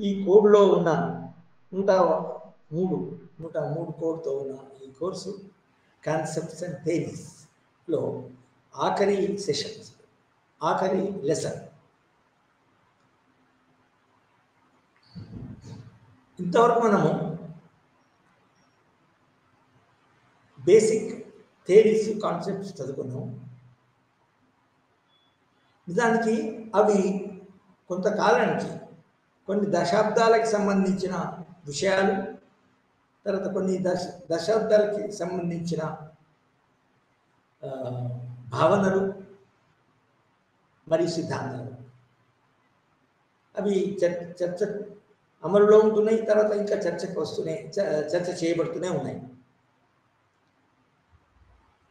ఈ కోడ్లో ఉన్న 103 కోడ్తో ఉన్న ఈ కోర్సు కాన్సెప్ట్స్ అండ్ థియరీస్లో ఆఖరి సెషన్స్, ఆఖరి లెసన్. ఇంతవరకు మనము బేసిక్ థియరీస్, కాన్సెప్ట్స్ చదువుకున్నాం. నిజానికి అవి కొంతకాలానికి, కొన్ని దశాబ్దాలకు సంబంధించిన విషయాలు, తర్వాత కొన్ని దశాబ్దాలకి సంబంధించిన భావనలు మరియు సిద్ధాంతాలు అవి చర్చ అమలులో ఉంటున్నాయి. తర్వాత ఇంకా చర్చ చేయబడుతూనే ఉన్నాయి.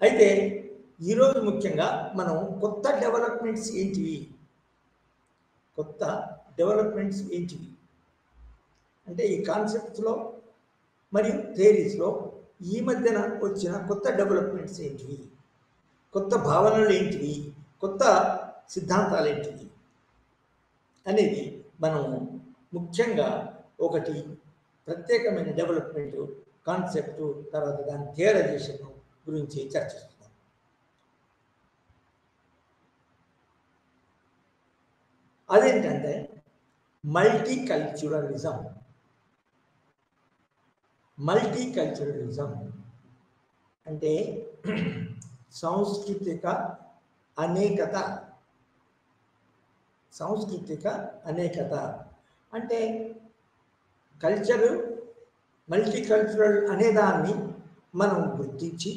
అయితే ఈరోజు ముఖ్యంగా మనం కొత్త డెవలప్మెంట్స్ ఏంటివి అంటే ఈ కాన్సెప్ట్స్లో మరియు థియరీస్లో ఈ మధ్యన వచ్చిన కొత్త డెవలప్మెంట్స్ ఏంటివి, కొత్త భావనలు ఏంటివి, కొత్త సిద్ధాంతాలు ఏంటివి అనేది మనం ముఖ్యంగా ఒకటి ప్రత్యేకమైన డెవలప్మెంట్ కాన్సెప్ట్, తర్వాత దాని థియరైజేషన్ గురించి చర్చిస్తున్నాం. అదేంటంటే మల్టీకల్చరలిజం. అంటే సాంస్కృతిక అనేకత అంటే కల్చరు, మల్టీకల్చరల్ అనేదాన్ని మనం గుర్తించి,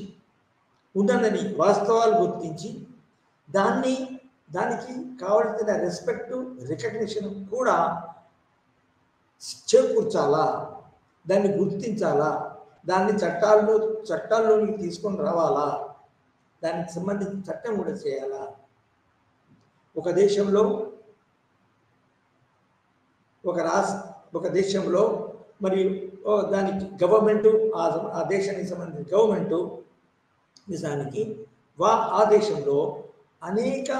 ఉన్నదని వాస్తవాలు గుర్తించి, దానికి కావలసిన రెస్పెక్టు, రికగ్నిషన్ కూడా చేకూర్చాలా, దాన్ని గుర్తించాలా, దాన్ని చట్టాల్లోనికి తీసుకొని రావాలా, దానికి సంబంధించిన చట్టం కూడా చేయాలా. ఒక దేశంలో మరియు దానికి గవర్నమెంటు, ఆ దేశానికి సంబంధించిన గవర్నమెంటు నిజానికి ఆ దేశంలో అనేక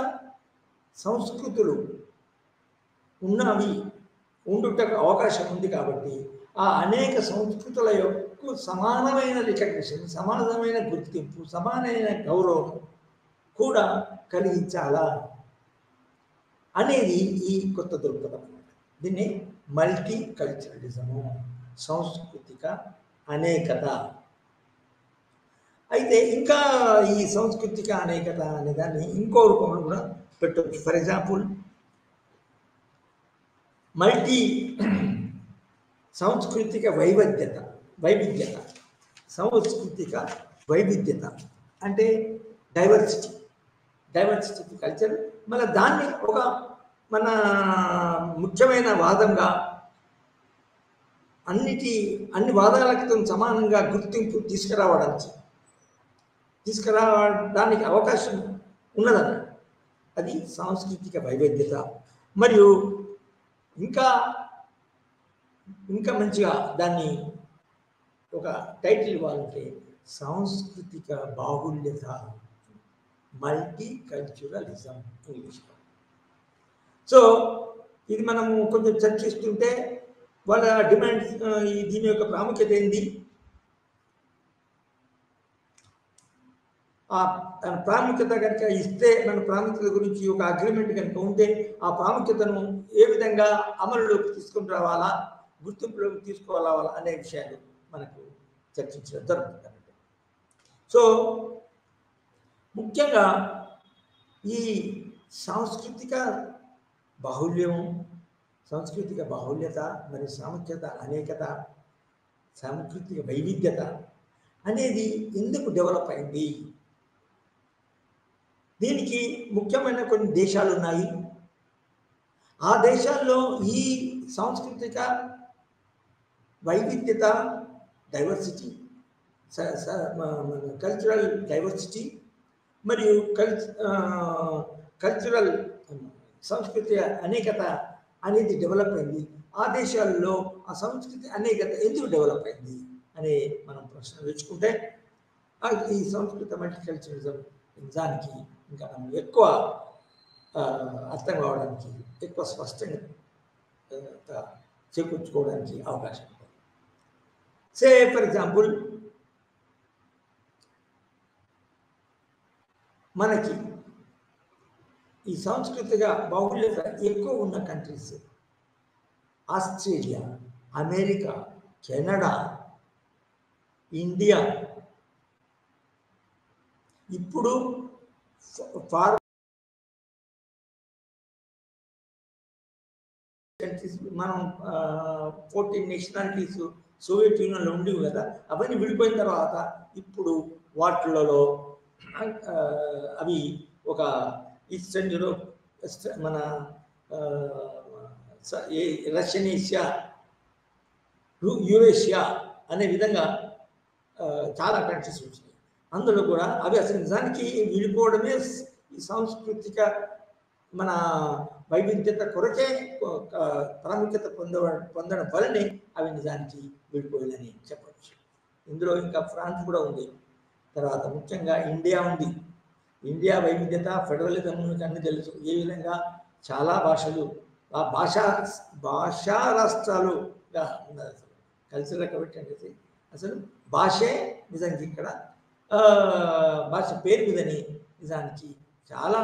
సంస్కృతులు ఉండుటకు అవకాశం ఉంది. కాబట్టి ఆ అనేక సంస్కృతుల యొక్క సమానమైన రికగ్నిషన్, సమానమైన గుర్తింపు, సమానమైన గౌరవం కూడా కలిగించాలా అనేది ఈ కొత్త దృక్పథం అన్నమాట. దీన్ని మల్టీకల్చరలిజము, సాంస్కృతిక అనేకత. అయితే ఇంకా ఈ సాంస్కృతిక అనేకత అనే దాన్ని ఇంకో రూపంలో కూడా పెట్టవచ్చు. ఫర్ ఎగ్జాంపుల్, సాంస్కృతిక వైవిధ్యత అంటే డైవర్సిటీ కల్చర్. మళ్ళీ దాన్ని ఒక మన ముఖ్యమైన వాదంగా అన్ని వాదాలతో సమానంగా గుర్తింపు తీసుకురావడానికి అవకాశం ఉన్నదన్నమాట. అది సాంస్కృతిక వైవిధ్యత. మరియు ఇంకా మంచిగా దాన్ని ఒక టైటిల్ ఇవ్వాలంటే సాంస్కృతిక బాహుళ్యత, మల్టీకల్చరలిజం ఇంగ్లీష్లో. సో ఇది మనము కొంచెం చర్చిస్తుంటే వాళ్ళ డిమాండ్స్, దీని యొక్క ప్రాముఖ్యత ఏంది, ఆ ప్రాముఖ్యత కనుక ఇస్తే, మన ప్రాముఖ్యత గురించి ఒక అగ్రిమెంట్ కనుక ఉంటే ఆ ప్రాముఖ్యతను ఏ విధంగా అమలులోకి తీసుకుని రావాలా, గుర్తింపులోకి తీసుకురావాలా అనే విషయాలు మనకు చర్చించడం జరుగుతుంది. సో ముఖ్యంగా ఈ సాంస్కృతిక బాహుళ్యత మరియు సాంస్కృతిక వైవిధ్యత అనేది ఎందుకు డెవలప్ అయింది? దీనికి ముఖ్యమైన కొన్ని దేశాలు ఉన్నాయి. ఆ దేశాల్లో ఈ సాంస్కృతిక వైవిధ్యత, డైవర్సిటీ, కల్చరల్ డైవర్సిటీ మరియు కల్చరల్ సంస్కృతి అనేకత అనేది డెవలప్ అయింది. ఆ దేశాల్లో ఆ సంస్కృతి అనేకత ఎందుకు డెవలప్ అయింది అనే మనం ప్రశ్న వేసుకుంటే, ఈ సంస్కృత మల్టీకల్చరలిజం నిజానికి ఇంకా మనం ఎక్కువ అర్థం కావడానికి, ఎక్కువ స్పష్టంగా చేకూర్చుకోవడానికి అవకాశం ఉంటుంది. సే ఫర్ ఎగ్జాంపుల్ మనకి ఈ సాంస్కృతిక బాహుళ్యత ఎక్కువ ఉన్న countries Australia, America, Canada, India, ఇప్పుడు కంట్రీస్ మనం 14 నేషనాలిటీస్ సోవియట్ యూనియన్లో ఉండేవి కదా, అవన్నీ విడిపోయిన తర్వాత ఇప్పుడు వాటిలలో అవి ఒక ఈస్టర్న్ యూరోప్, మన రష్యన్ ఏషియా, యూరేషియా అనే విధంగా చాలా కంట్రీస్ వచ్చినాయి. అందులో కూడా అవి అసలు నిజానికి విడిపోవడమే ఈ సాంస్కృతిక మన వైవిధ్యత కొరకే ప్రాముఖ్యత పొందడం వల్లనే అవి నిజానికి విడిపోయిందని చెప్పవచ్చు. ఇందులో ఇంకా ఫ్రాన్స్ కూడా ఉంది. తర్వాత ముఖ్యంగా ఇండియా ఉంది. ఇండియా వైవిధ్యత, ఫెడరలిజం అన్నీ తెలుసు. ఏ విధంగా చాలా భాషలు, ఆ భాషా రాష్ట్రాలుగా ఉన్నది. అసలు కల్చరల్ కాబట్టి అనేది అసలు భాషే నిజానికి ఇక్కడ భాష పేరు మీదని నిజానికి చాలా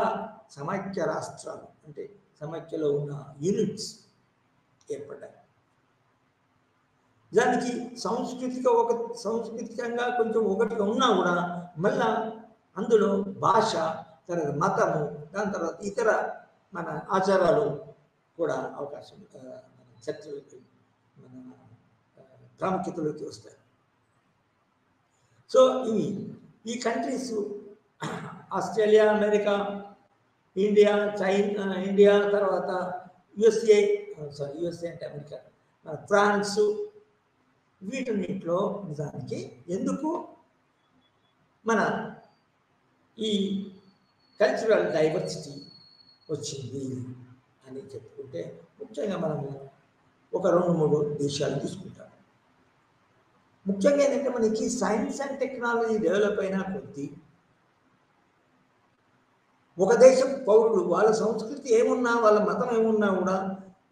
సమైక్య రాష్ట్రాలు, అంటే సమైక్యలో ఉన్న యూనిట్స్ ఏర్పడ్డాయి. దానికి సాంస్కృతికంగా కొంచెం ఒకటిగా ఉన్నా కూడా మళ్ళా అందులో భాష, తర్వాత మతము, దాని తర్వాత ఇతర మన ఆచారాలు కూడా అవకాశం చర్చలకి మన ప్రాముఖ్యతలోకి వస్తాయి. సో ఈ కంట్రీస్ ఆస్ట్రేలియా, అమెరికా, ఇండియా, తర్వాత యుఎస్ఏ అంటే అమెరికా, ఫ్రాన్స్, వీటన్నింటిలో నిజానికి ఎందుకు మన ఈ కల్చరల్ డైవర్సిటీ వచ్చింది అని చెప్పుకుంటే ముఖ్యంగా మనము ఒక 2-3 దేశాలు తీసుకుంటాం. ముఖ్యంగా ఏంటంటే మనకి సైన్స్ అండ్ టెక్నాలజీ డెవలప్ అయినా కొద్దీ ఒక దేశం పౌరులు వాళ్ళ సంస్కృతి ఏమున్నా, వాళ్ళ మతం ఏమున్నా కూడా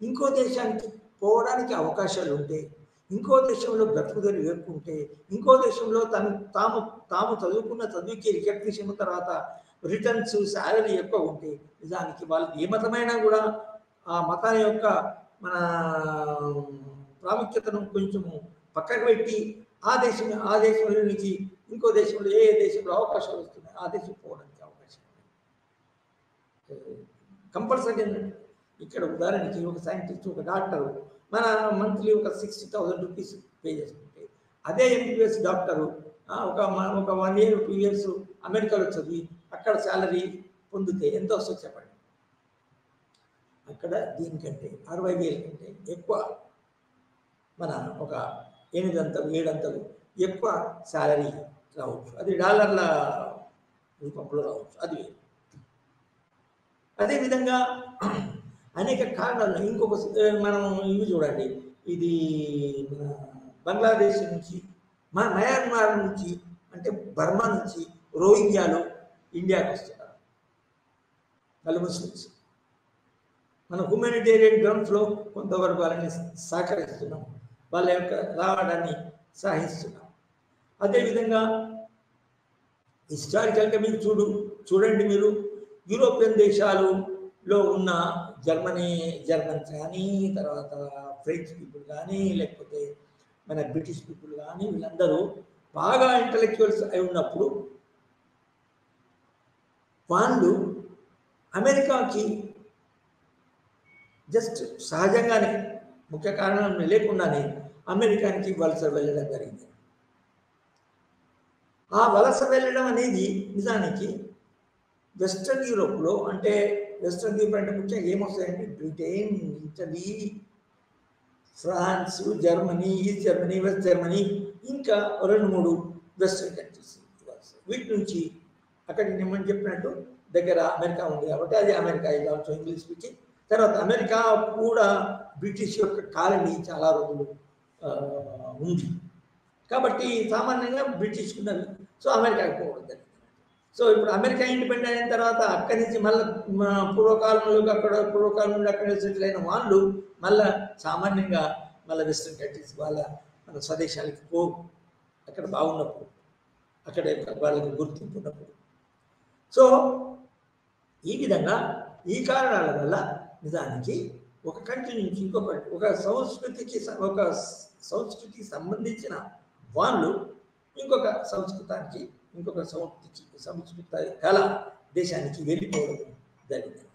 ఇంకో దేశానికి పోవడానికి అవకాశాలు ఉంటే, ఇంకో దేశంలో బ్రతుకుదరి వేపుకుంటే, ఇంకో దేశంలో తాము చదువుకున్న చదువుకి రికగ్నిషన్ తర్వాత రిటర్న్స్, శాలరీ ఎక్కువ ఉంటే నిజానికి వాళ్ళకి ఏ మతమైనా కూడా ఆ మతాల యొక్క మన ప్రాముఖ్యతను కొంచెము పక్కకు పెట్టి ఆ దేశంలో నుంచి ఇంకో దేశంలో ఏ దేశంలో అవకాశాలు వస్తున్నాయి ఆ దేశం పోవడానికి అవకాశం కంపల్సరీ. ఇక్కడ ఉదాహరణకి ఒక సైంటిస్ట్, ఒక డాక్టరు మన మంత్లీ ఒక 60,000 రూపీస్ పే చేసుకుంటే, అదే ఎంబీబీఎస్ డాక్టరు ఒక 1 year 2 years అమెరికాలో చదివి అక్కడ శాలరీ పొందితే ఎంత వస్తుందో చెప్పండి. అక్కడ దీనికంటే 60,000 కంటే ఎక్కువ, మన ఒక 8 అంతలు 7 అంతలు ఎక్కువ శాలరీ రావచ్చు. అది డాలర్ల రూపంలో రావచ్చు. అది అదేవిధంగా అనేక కారణాలు. ఇంకొక మనం ఇవి చూడండి, ఇది మన బంగ్లాదేశ్ నుంచి, మన మయన్మార్ నుంచి, అంటే బర్మా నుంచి రోహింగ్యాలు ఇండియాకి వస్తున్నారు, వాళ్ళు ముస్లిమ్స్. మన హ్యూమానిటేరియన్ గ్రౌండ్స్లో కొంతవరకు వాళ్ళని సహకరిస్తున్నాం, వాళ్ళ యొక్క రావడాన్ని సహిస్తున్నాం. అదేవిధంగా హిస్టారికల్గా మీరు చూడండి, మీరు యూరోపియన్ దేశాలలో ఉన్న జర్మన్స్ కానీ, తర్వాత ఫ్రెంచ్ పీపుల్ కానీ, లేకపోతే మన బ్రిటిష్ పీపుల్ కానీ, వీళ్ళందరూ బాగా ఇంటలెక్చువల్స్ అయి ఉన్నప్పుడు వాళ్ళు అమెరికాకి జస్ట్ సహజంగానే, ముఖ్య కారణం లేకుండానే అమెరికానికి వలస వెళ్ళడం జరిగింది. ఆ వలస వెళ్ళడం అనేది నిజానికి వెస్ట్రన్ యూరోప్లో, అంటే వెస్ట్రన్ యూరోప్ అంటే ముఖ్యంగా ఏమొస్తాయంటే Britain, Italy, France, Germany, east Germany, west Germany, ఇంకా 2-3 వెస్ట్రన్ కంట్రీస్. వీటి నుంచి అక్కడ నేను చెప్పినట్టు దగ్గర అమెరికా ఉంది కాబట్టి అది అమెరికా ఇది ఆల్సో ఇంగ్లీష్ స్పీకింగ్. తర్వాత అమెరికా కూడా బ్రిటిష్ యొక్క కాలనీ చాలా రోజులు ఉంది కాబట్టి సామాన్యంగా బ్రిటిష్ ఉన్నది. సో అమెరికాకి పోవడం జరిగింది. సో ఇప్పుడు అమెరికా ఇండిపెండెంట్ అయిన తర్వాత అక్కడి నుంచి మళ్ళీ పూర్వకాలంలో అక్కడ సెటిల్ అయిన వాళ్ళు మళ్ళీ సామాన్యంగా మళ్ళీ వెస్ట్రన్ కంట్రీస్ మన స్వదేశాలకి అక్కడ బాగున్నప్పుడు, అక్కడ వాళ్ళకి గుర్తింపు ఉన్నప్పుడు. సో ఈ విధంగా ఈ కారణాల వల్ల నిజానికి ఒక కంట్రీ నుంచి ఒక సంస్కృతికి సంబంధించిన వాళ్ళు ఇంకొక సంస్కృతి కళ దేశానికి వెళ్ళిపోవడం జరిగింది.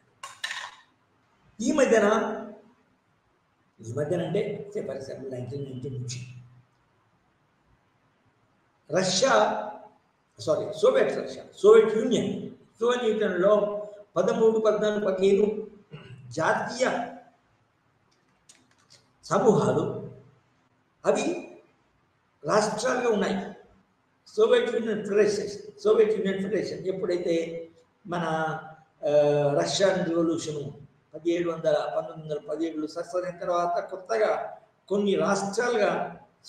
ఈ మధ్యన అంటే ఫర్ ఎగ్జాంపుల్ 1990 నుంచి సోవియట్ యూనియన్లో 13, 14, 15 జాతీయ సమూహాలు అవి రాష్ట్రాలుగా ఉన్నాయి. సోవియట్ యూనియన్ ఫెడరేషన్ ఎప్పుడైతే మన రష్యన్ రివల్యూషన్ 1917లో సక్సెస్ అయిన తర్వాత కొత్తగా కొన్ని రాష్ట్రాలుగా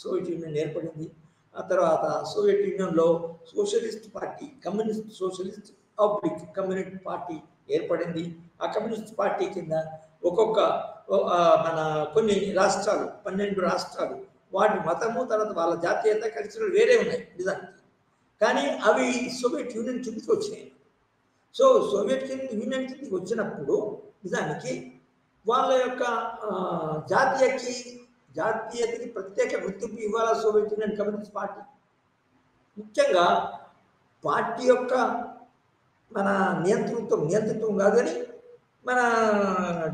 సోవియట్ యూనియన్ ఏర్పడింది. ఆ తర్వాత సోవియట్ యూనియన్లో సోషలిస్ట్ పార్టీ, కమ్యూనిస్ట్ పార్టీ ఏర్పడింది. ఆ కమ్యూనిస్ట్ పార్టీ కింద మన కొన్ని రాష్ట్రాలు, 12 రాష్ట్రాలు, వాటి మతము తర్వాత వాళ్ళ జాతీయత కల్చరల్ వేరే ఉన్నాయి నిజానికి, కానీ అవి సోవియట్ యూనియన్ కిందకి వచ్చినాయి. సో సోవియట్ యూనియన్ కిందకి వచ్చినప్పుడు నిజానికి వాళ్ళ యొక్క జాతీయతకి ప్రత్యేక గుర్తింపు ఇవ్వాలి సోవియట్ యూనియన్ కమ్యూనిస్ట్ పార్టీ. ముఖ్యంగా పార్టీ యొక్క మన నియంతృత్వం కాదని మన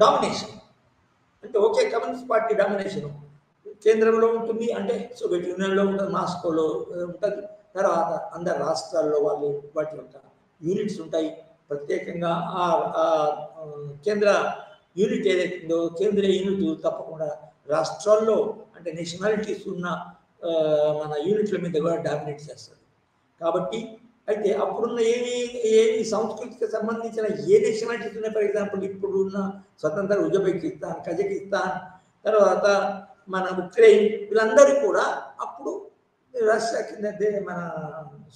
డామినేషన్ అంటే ఓకే, కమ్యూనిస్ట్ పార్టీ డామినేషన్ కేంద్రంలో ఉంటుంది, అంటే సోవియట్ యూనియన్లో ఉంటుంది, మాస్కోలో ఉంటుంది. తర్వాత అందరు రాష్ట్రాల్లో వాటి యొక్క యూనిట్స్ ఉంటాయి. ప్రత్యేకంగా కేంద్ర యూనిట్ ఏదైతుందో కేంద్రీయ యూనిట్ తప్పకుండా రాష్ట్రాల్లో అంటే నేషనాలిటీస్ ఉన్న మన యూనిట్ల మీద కూడా డామినేట్ చేస్తారు. కాబట్టి అయితే అప్పుడున్న ఏమి సంస్కృతికి సంబంధించిన ఏ నేషనాలిటీస్ ఉన్నాయి, ఫర్ ఎగ్జాంపుల్ ఇప్పుడున్న స్వతంత్ర ఉజ్బెకిస్తాన్, కజకిస్తాన్, తర్వాత మన ఉక్రెయిన్, వీళ్ళందరూ కూడా అప్పుడు రష్యా కింద మన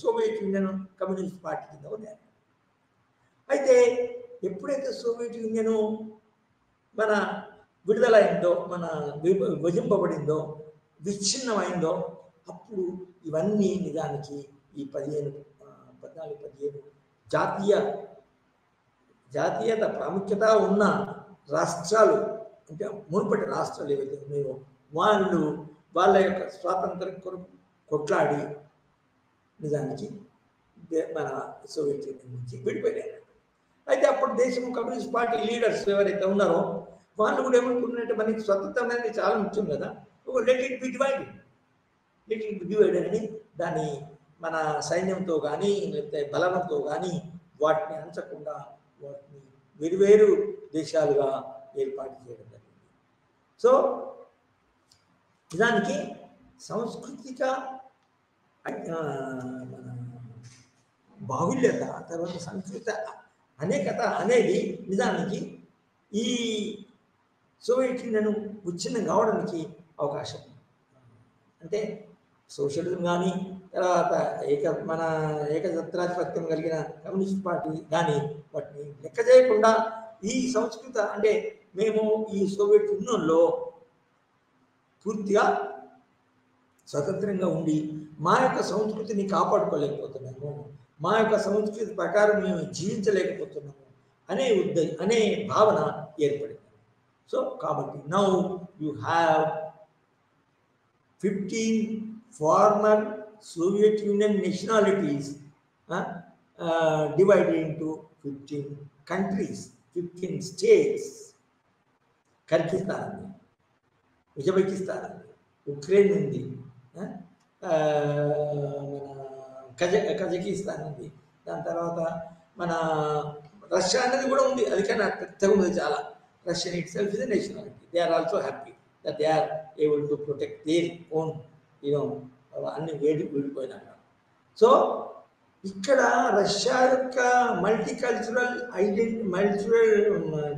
సోవియట్ యూనియన్ కమ్యూనిస్ట్ పార్టీ కింద ఉన్నారు. అయితే ఎప్పుడైతే సోవియట్ యూనియన్ మన విడుదలైందో, మన విభజింపబడిందో, విచ్ఛిన్నమైందో, అప్పుడు ఇవన్నీ నిజానికి ఈ 14-15 జాతీయత ప్రాముఖ్యత ఉన్న రాష్ట్రాలు అంటే మునుపటి రాష్ట్రాలు ఏవైతే ఉన్నాయో వాళ్ళ యొక్క స్వాతంత్రం కొరకు కొట్లాడి నిజానికి మన సోవియట్ యూనియన్ నుంచి విడిపోయారు. అయితే అప్పుడు దేశం కమ్యూనిస్ట్ పార్టీ లీడర్స్ ఎవరైతే ఉన్నారో వాళ్ళు కూడా ఏమనుకున్నారంటే మనకి స్వతంత్రం అనేది చాలా ముఖ్యం కదా, లెట్ ఇట్ బి డివైడెడ్ అని దాన్ని మన సైన్యంతో కానీ లేకపోతే బలంతో కానీ వాటిని అంచకుండా వాటిని వేరువేరు దేశాలుగా ఏర్పాటు చేయడం జరిగింది. సో నిజానికి సాంస్కృతిక మన బాహుళ్యత తర్వాత సంస్కృత అనేకత అనేది నిజానికి ఈ సోవియట్ యూనియన్ విచ్ఛిన్నం కావడానికి అవకాశం. అంటే సోషలిజం కానీ తర్వాత మన ఏకఛత్రాధిపత్యం కలిగిన కమ్యూనిస్ట్ పార్టీ కానీ వాటిని లెక్క చేయకుండా ఈ సంస్కృత అంటే మేము ఈ సోవియట్ యూనియన్లో పూర్తిగా స్వతంత్రంగా ఉండి మా యొక్క సంస్కృతిని కాపాడుకోలేకపోతున్నాము, మా యొక్క సంస్కృతి ప్రకారం మేము జీవించలేకపోతున్నాము అనే భావన ఏర్పడింది. సో కాబట్టి now you have 15 former Soviet Union nationalities divided into 15 countries, 15 states. Kazakhstan, Uzbekistan, Ukraine ఉంది, కజకిస్తాన్ ఉంది, దాని తర్వాత మన రష్యా అనేది కూడా ఉంది. అది కానీ పెద్దగా ఉంది చాలా. Russian itself is a nationality. They are also happy that they are able to protect their own అన్ని విడిపోయినాక. సో ఇక్కడ రష్యా యొక్క మల్టీకల్చరల్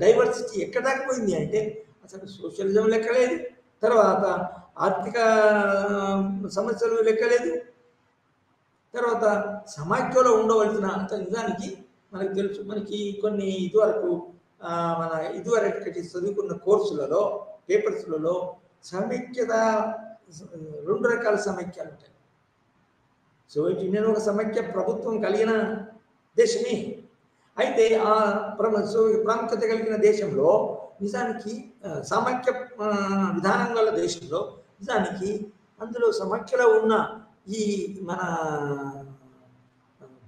డైవర్సిటీ ఎక్కడ దాకా పోయింది అంటే అసలు సోషలిజం లెక్కలేదు, తర్వాత ఆర్థిక సమస్యలు లెక్కలేదు, తర్వాత సమాఖ్యలో ఉండవలసిన అసలు నిజానికి మనకు తెలుసు. మనకి కొన్ని ఇదివరకు చదువుకున్న కోర్సులలో పేపర్స్లలో సమైక్యత రెండు రకాల సమైక్యాలు ఉంటాయి. సోవియట్ యూనియన్ ఒక సమైక్య ప్రభుత్వం కలిగిన దేశమే. అయితే ఆ ప్రాముఖ్యత కలిగిన దేశంలో నిజానికి సమైక్య విధానం గల దేశంలో నిజానికి అందులో సమైక్యలో ఉన్న ఈ మన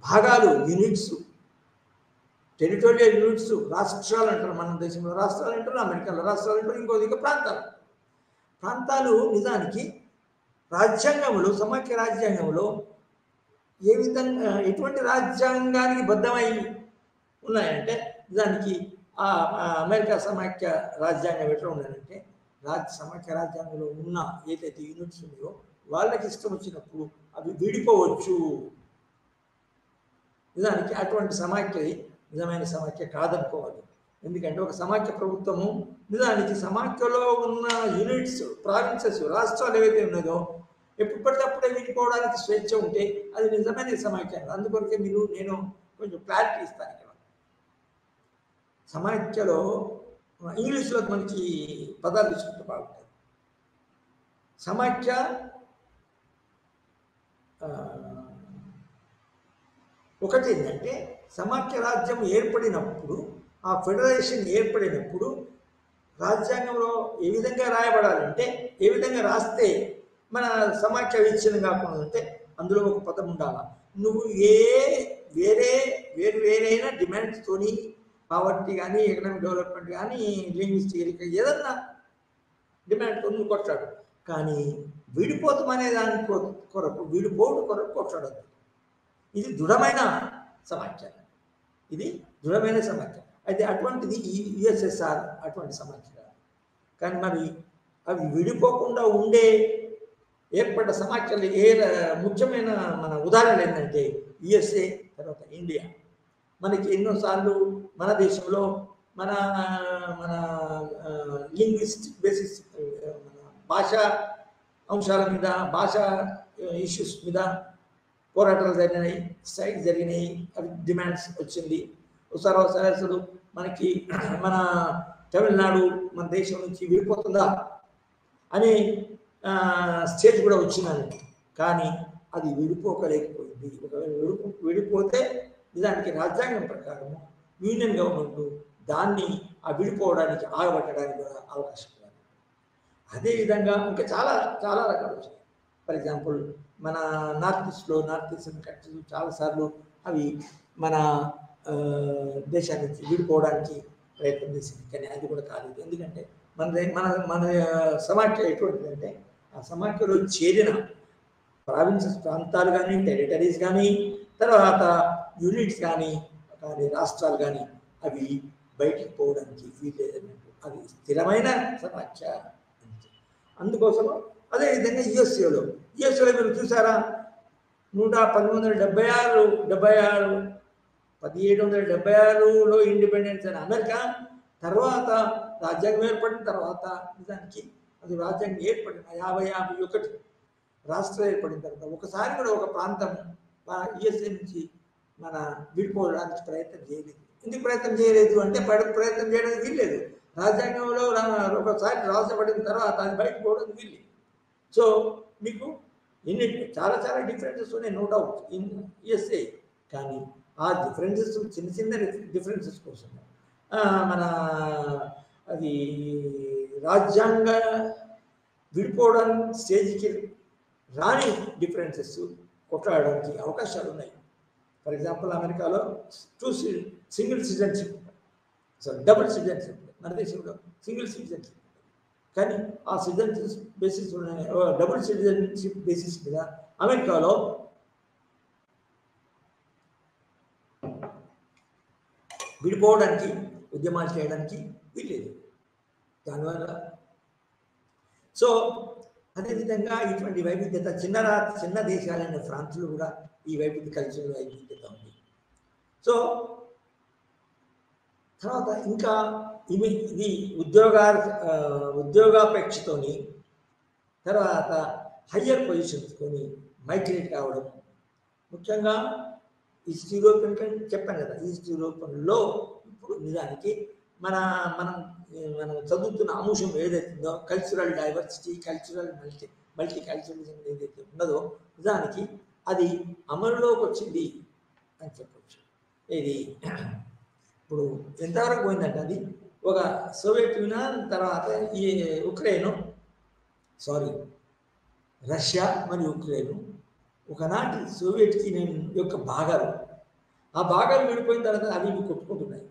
భాగాలు, యూనిట్స్, టెరిటోరియల్ యూనిట్స్, రాష్ట్రాలు అంటారు. మన దేశంలో రాష్ట్రాలు అంటారు, అమెరికాలో రాష్ట్రాలు అంటారు, ఇంకో దిక్కు ప్రాంతాలు నిజానికి రాజ్యాంగంలో, సమైక్య రాజ్యాంగంలో ఏ విధంగా ఎటువంటి రాజ్యాంగానికి బద్ధమై ఉన్నాయంటే నిజానికి ఆ అమెరికా సమైక్య రాజ్యాంగం ఎట్లా ఉన్నదంటే సమైక్య రాజ్యాంగంలో ఉన్న ఏదైతే యూనిట్స్ ఉన్నాయో వాళ్ళకి ఇష్టం వచ్చినప్పుడు అవి విడిపోవచ్చు. నిజానికి అటువంటి సమైక్య నిజమైన సమైక్య కాదనుకోవాలి. ఎందుకంటే ఒక సమైక్య ప్రభుత్వము నిజానికి సమైక్యలో ఉన్న యూనిట్స్, ప్రావిన్సెస్, రాష్ట్రాలు ఏవైతే ఉన్నదో ఎప్పుడు పడితే అప్పుడే విడిపోవడానికి స్వేచ్ఛ ఉంటే అది నిజమైన సమైక్య. అందుకొరకే నేను కొంచెం క్లారిటీ ఇస్తాను. ఇక్కడ సమైక్యలో ఇంగ్లీష్లో మనకి పదాలు తీసుకుంటే బాగుంటుంది. సమైక్య ఒకటి ఏంటంటే సమైక్య రాజ్యం ఏర్పడినప్పుడు, ఆ ఫెడరేషన్ ఏర్పడినప్పుడు రాజ్యాంగంలో ఏ విధంగా రాయబడాలంటే, ఏ విధంగా రాస్తే మన సమైక్య విచ్ఛిన్నం కాకుండా ఉంటే అందులో ఒక పదం ఉండాలి. నువ్వు వేరైన డిమాండ్స్తోని పావర్టీ కానీ, ఎకనామిక్ డెవలప్మెంట్ కానీ, లింగ్విస్టిక్ ఏదన్నా డిమాండ్తో నువ్వు కొట్టాడు. కానీ విడిపోతామనే దాని కొరకు, విడిపోవడం కొరకు కొట్టాడు. ఇది దృఢమైన సమైక్య. అయితే అటువంటిది ఈ యుఎస్ఎస్ఆర్ అటువంటి సమైక్య. కానీ మరి అవి విడిపోకుండా ఉండే ఏర్పడ్డ సమైక్యలు ముఖ్యమైన మన ఉదాహరణ ఏంటంటే యుఎస్ఏ, తర్వాత ఇండియా. మనకి ఎన్నోసార్లు మన దేశంలో మన మన లింగ్విస్టిక్ బేసిస్, భాషా అంశాల మీద, భాషా ఇష్యూస్ మీద పోరాటాలు జరిగినాయి, స్ట్రైక్ జరిగినాయి, అవి డిమాండ్స్ వచ్చింది. అసలు మనకి మన తమిళనాడు మన దేశం నుంచి విడిపోతుందా అనే స్టేజ్ కూడా వచ్చిందని. కానీ అది విడిపోకలేకపోయింది. ఒకవేళ విడిపోతే నిజానికి రాజ్యాంగం ప్రకారం యూనియన్ గవర్నమెంట్ దాన్ని ఆ విడిపోవడానికి ఆగబట్టడానికి కూడా అవకాశం ఉంది. అదేవిధంగా ఇంకా చాలా చాలా రకాలు వచ్చినాయి. ఫర్ ఎగ్జాంపుల్ మన నార్త్ ఈస్టర్న్ కంట్రీస్ చాలాసార్లు అవి మన దేశాన్ని విడిపోవడానికి ప్రయత్నం చేసింది. కానీ అది కూడా కాలేదు. ఎందుకంటే మన సమాఖ్య ఎటువంటిదంటే ఆ సమాఖ్యలో చేరిన ప్రావిన్సెస్, ప్రాంతాలు కానీ, టెరిటరీస్ కానీ, తర్వాత యూనిట్స్ కానీ, రాష్ట్రాలు కానీ అవి బయటికి పోవడానికి వీల్లేదన్నట్టు. అది స్థిరమైన సమాఖ్య. అందుకోసం అదేవిధంగా యుఎస్ఏలో మీరు చూసారా, 1776లో ఇండిపెండెన్స్ అయిన అమెరికా తర్వాత రాజ్యాంగం ఏర్పడిన తర్వాత నిజానికి అది రాజ్యాంగం ఏర్పడిన 51 రాష్ట్రాలు ఏర్పడిన తర్వాత ఒకసారి కూడా ఒక ప్రాంతం యుఎస్ఏ నుంచి మన విడిపోవడానికి ప్రయత్నం చేయలేదు. ఎందుకు ప్రయత్నం చేయలేదు అంటే ప్రయత్నం చేయడానికి వీల్లేదు. రాజ్యాంగంలో ఒకసారి రాసపడిన తర్వాత అది బయటకు పోవడానికి వీల్లేదు. సో మీకు ఇన్ని చాలా చాలా డిఫరెన్సెస్ ఉన్నాయి, నో డౌట్, ఇన్ యుఎస్ఏ. కానీ ఆ డిఫరెన్సెస్ చిన్న చిన్న డిఫరెన్సెస్ కోసం మన అది రాజ్యాంగ విడిపోవడం స్టేజ్కి రాని డిఫరెన్సెస్ కొట్లాడడానికి అవకాశాలు ఉన్నాయి. ఫర్ ఎగ్జాంపుల్ అమెరికాలో సింగిల్ సిటిజన్షిప్, డబుల్ సిటిజన్షిప్. మన దేశంలో సింగిల్ సిటిజన్షిప్, కానీ ఆ citizenship basis double citizenship basis మీద అమెరికాలో విడిపోవడానికి ఉద్యమాలు చేయడానికి వీల్లేదు. దానివల్ల సో అదేవిధంగా ఇటువంటి వైవిధ్యత చిన్న దేశాలైన ఫ్రాన్స్లో కూడా ఈ కల్చరల్ వైవిధ్యత ఉంది. సో తర్వాత ఇంకా ఇది ఉద్యోగాపేక్షతోని తర్వాత హయ్యర్ పొజిషన్స్తోని మైగ్రేట్ కావడం. ముఖ్యంగా ఈస్ట్ యూరోపియన్ కంటే చెప్పాను కదా, ఈస్ట్ యూరోపియన్లో ఇప్పుడు నిజానికి మన మనం మనం చదువుతున్న అంశం ఏదైతుందో cultural diversity, cultural multi culturalism ఏదైతే ఉన్నదో నిజానికి అది అమలులోకి వచ్చింది అని చెప్పవచ్చు. ఇది ఇప్పుడు ఎంతవరకు పోయిందంటే అది ఒక సోవియట్ యూనియన్ తర్వాత ఈ రష్యా మరియు ఉక్రెయిన్ ఒకనాటి సోవియట్ యూనియన్ యొక్క భాగాలు, ఆ భాగాలు విడిపోయిన తర్వాత అవి కొట్టుకుంటున్నాయి.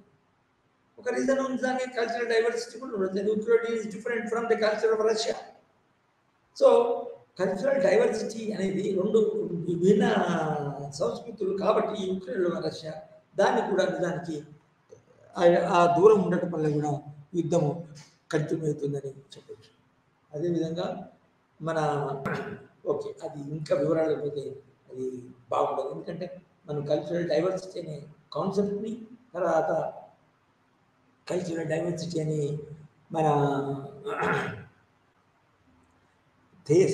ఒక రీజన్ నిజానికి కల్చరల్ డైవర్సిటీ కూడా ఉంటుంది. Ukraine is different from the culture of Russia. So cultural diversity అనేది రెండు విభిన్న సంస్కృతులు కాబట్టి ఈ ఉక్రెయిన్లో రష్యా దాన్ని కూడా నిజానికి ఆ దూరం ఉండటం వల్ల కూడా యుద్ధము కంటిన్యూ అవుతుందని చెప్పచ్చు. అదేవిధంగా మన ఓకే అది ఇంకా వివరాలు పోతే అది బాగుండదు. ఎందుకంటే మనం కల్చరల్ డైవర్సిటీ అనే కాన్సెప్ట్ని తర్వాత కల్చరల్ డైవర్సిటీ అని మన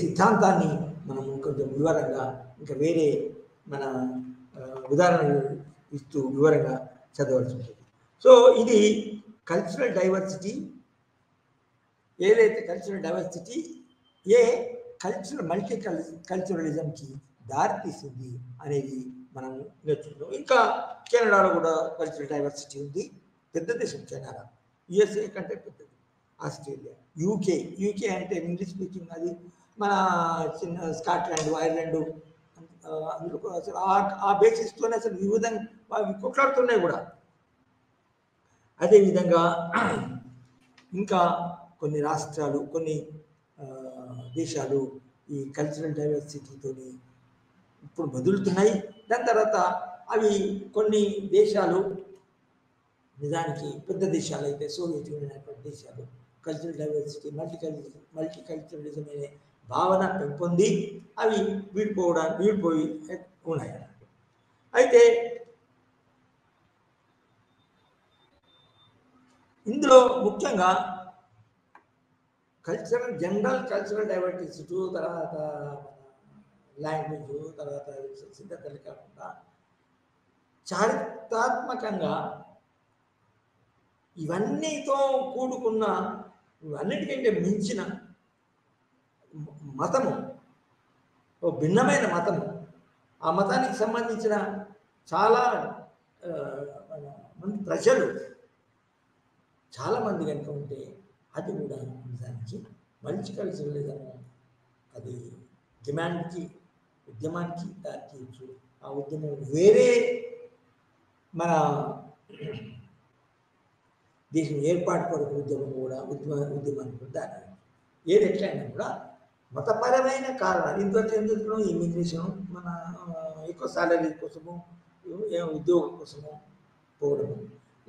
సిద్ధాంతాన్ని మనం కొంచెం వివరంగా ఇంకా వేరే మన ఉదాహరణలు ఇస్తూ వివరంగా చదవాల్సి ఉంటుంది. సో ఇది కల్చరల్ డైవర్సిటీ ఏదైతే కల్చరల్ డైవర్సిటీ మల్టీ కల్చరలిజంకి దారితీసింది అనేది మనం నేర్చుకుంటాం. ఇంకా కెనడాలో కూడా కల్చరల్ డైవర్సిటీ ఉంది. పెద్ద దేశం కెనడా, యుఎస్ఏ కంటే పెద్దది. ఆస్ట్రేలియా, యూకే అంటే ఇంగ్లీష్ స్పీకింగ్, అది మన చిన్న స్కాట్లాండ్, ఐర్లాండ్ అందులో అసలు ఆ బేసిస్తోనే అసలు ఈ విధంగా అవి కొట్లాడుతున్నాయి కూడా. అదేవిధంగా ఇంకా కొన్ని రాష్ట్రాలు, కొన్ని దేశాలు ఈ కల్చరల్ డైవర్సిటీతో ఇప్పుడు వదులుతున్నాయి. దాని తర్వాత అవి కొన్ని దేశాలు నిజానికి పెద్ద దేశాలు అయితే సోవియట్ యూనియన్ అటువంటి దేశాలు కల్చరల్ డైవర్సిటీ మల్టీ కల్చరలిజం అనే భావన పెంపొంది అవి విడిపోయి ఉన్నాయి. అయితే ఇందులో ముఖ్యంగా జనరల్ కల్చరల్ డైవర్సిటీ, తర్వాత లాంగ్వేజ్, తర్వాత సిద్ధాంతాలు కాకుండా చారిత్రాత్మకంగా ఇవన్నీతో కూడుకున్న అన్నిటికంటే మించిన మతము, ఓ భిన్నమైన మతము, ఆ మతానికి సంబంధించిన చాలా మంది ప్రజలు చాలామంది కనుక ఉంటే అది కూడా నిజానికి మల్టీ కల్చరలిజం అది ఉద్యమానికి దారితీయచ్చు. ఆ ఉద్యమం వేరే మన దేశం ఏర్పాటు కొరకు ఉద్యమం కూడా ఉద్యమానికి కూడా దారి ఏది ఎట్లయినా కూడా మతపరమైన కారణాలు ఎందుకు ఇమిగ్రేషన్, మన ఎక్కువ సాలరీ కోసము, ఉద్యోగం కోసము పోవడము,